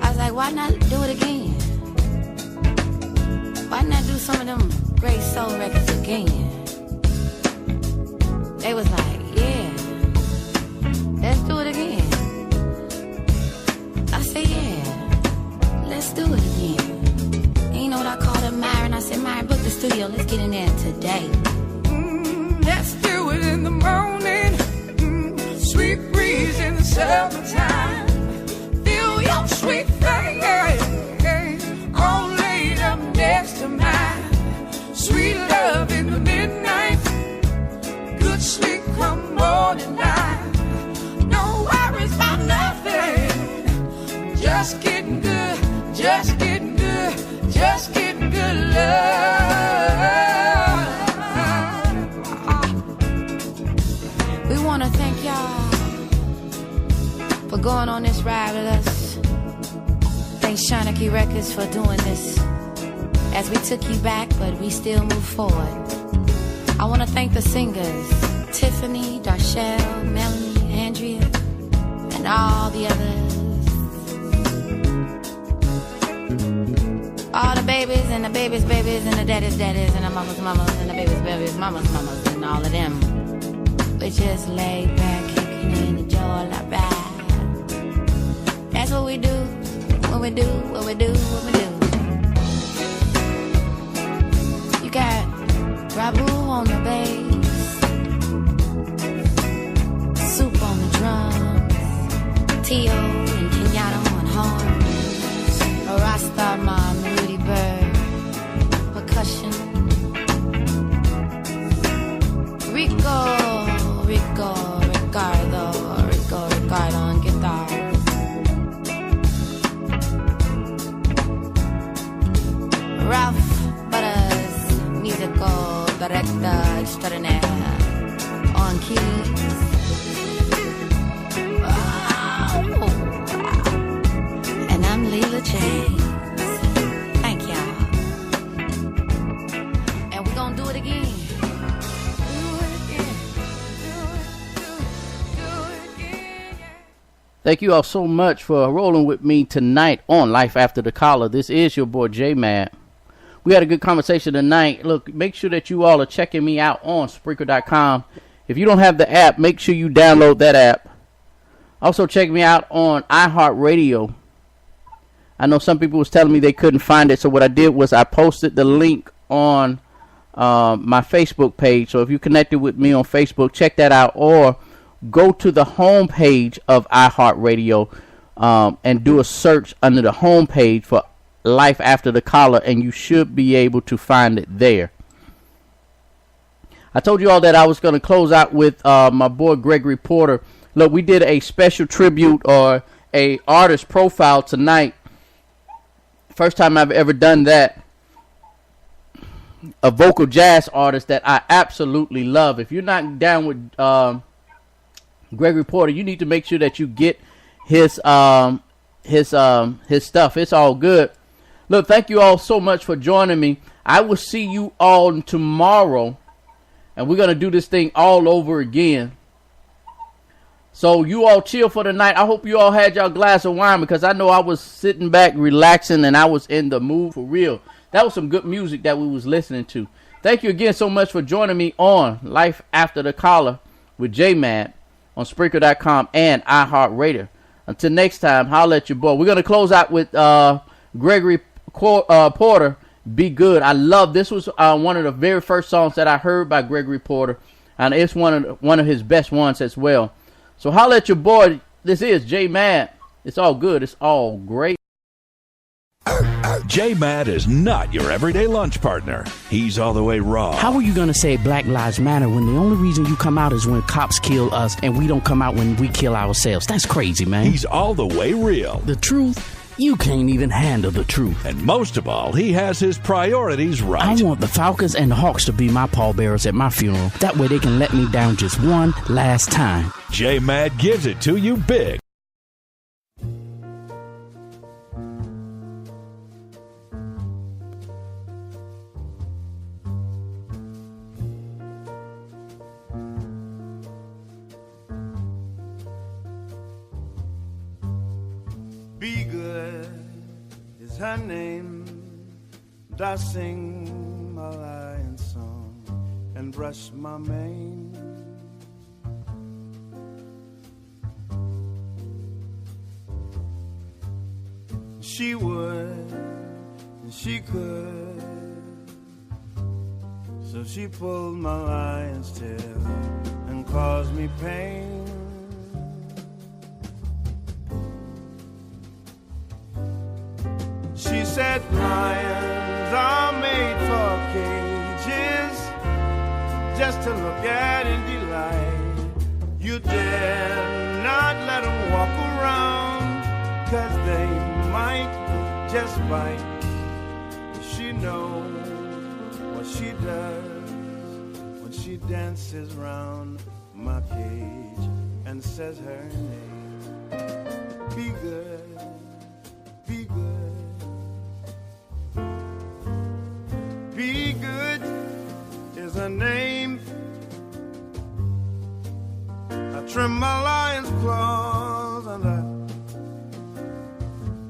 I was like, why not do it again? Why not do some of them great soul records again? They was like, yeah, let's do it again. I said, yeah, let's do it again. And you know what I called up Myron? I said, Myron, book the studio. Let's get in there today. Let's do it in the morning. Sweet breeze in the summertime. Feel your sweet face all laid up next to mine. Sweet love in the midnight. Good sleep come morning light. No worries about nothing. Just getting good, just getting good, just getting good love. We want to thank y'all for going on this ride with us. Thanks Shanachie Records for doing this. As we took you back, but we still move forward. I want to thank the singers, Tiffany, Darshelle, Melanie, Andrea, and all the others. All the babies and the babies' babies and the daddies' daddies and the mamas' mamas and the babies' babies' mamas' mamas and all of them. We just lay back, kicking in the joy like that. That's what we do, what we do, what we do, what we do. You got Rabu on the bass, Soup on the drums, Tio and Kenyatta on horns, Rasta Mom, Rudy Bird, percussion, Ricardo on guitar. Ralph Butters, musical director extraordinaire on keys. Oh. And I'm Leela James. Thank y'all. And we're gonna do it again. Thank you all so much for rolling with me tonight on Life After the Collar. This is your boy J-Mad. We had a good conversation tonight. Look, make sure that you all are checking me out on Spreaker.com. If you don't have the app, make sure you download that app. Also, check me out on iHeartRadio. I know some people was telling me they couldn't find it, so what I did was I posted the link on my Facebook page. So if you connected with me on Facebook, check that out, or go to the home page of iHeartRadio and do a search under the home page for Life After the Collar, and you should be able to find it there. I told you all that I was going to close out with my boy Gregory Porter. Look, we did a special tribute or a artist profile tonight. First time I've ever done that. A vocal jazz artist that I absolutely love. If you're not down with Gregory Porter, you need to make sure that you get his stuff. It's all good. Look, thank you all so much for joining me. I will see you all tomorrow, and we're gonna do this thing all over again. So you all chill for the night. I hope you all had your glass of wine because I know I was sitting back relaxing and I was in the mood for real. That was some good music that we was listening to. Thank you again so much for joining me on Life After the Collar with J-Mad on Spreaker.com and iHeartRadio. Until next time, holla at your boy. We're going to close out with Gregory Porter, Be Good. I love this. Was one of the very first songs that I heard by Gregory Porter, and it's one of his best ones as well. So holla at your boy. This is J-Mad. It's all good. It's all great. J-Mad is not your everyday lunch partner. He's all the way raw. How are you going to say Black Lives Matter when the only reason you come out is when cops kill us and we don't come out when we kill ourselves? That's crazy, man. He's all the way real. The truth? You can't even handle the truth. And most of all, he has his priorities right. I want the Falcons and the Hawks to be my pallbearers at my funeral. That way they can let me down just one last time. J-Mad gives it to you big. Be good is her name, and I sing my lion song and brush my mane. She would, and she could, so she pulled my lion's tail and caused me pain. She said lions are made for cages, just to look at and delight. You dare not let them walk around, 'cause they might just bite. She knows what she does when she dances round my cage and says her name. Be good, be good. Be good is her name. I trim my lion's claws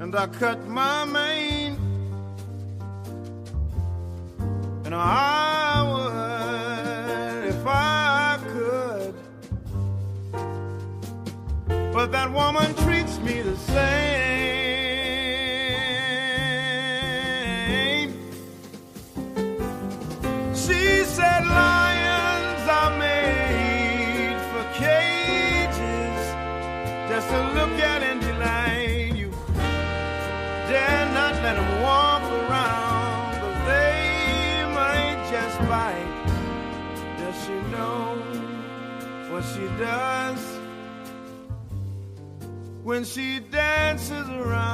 and I cut my mane, and I would if I could, but that woman treats me the same. She said lions are made for cages, just to look at and delight. You dare not let them walk around, 'cause they might just bite. Does she know what she does when she dances around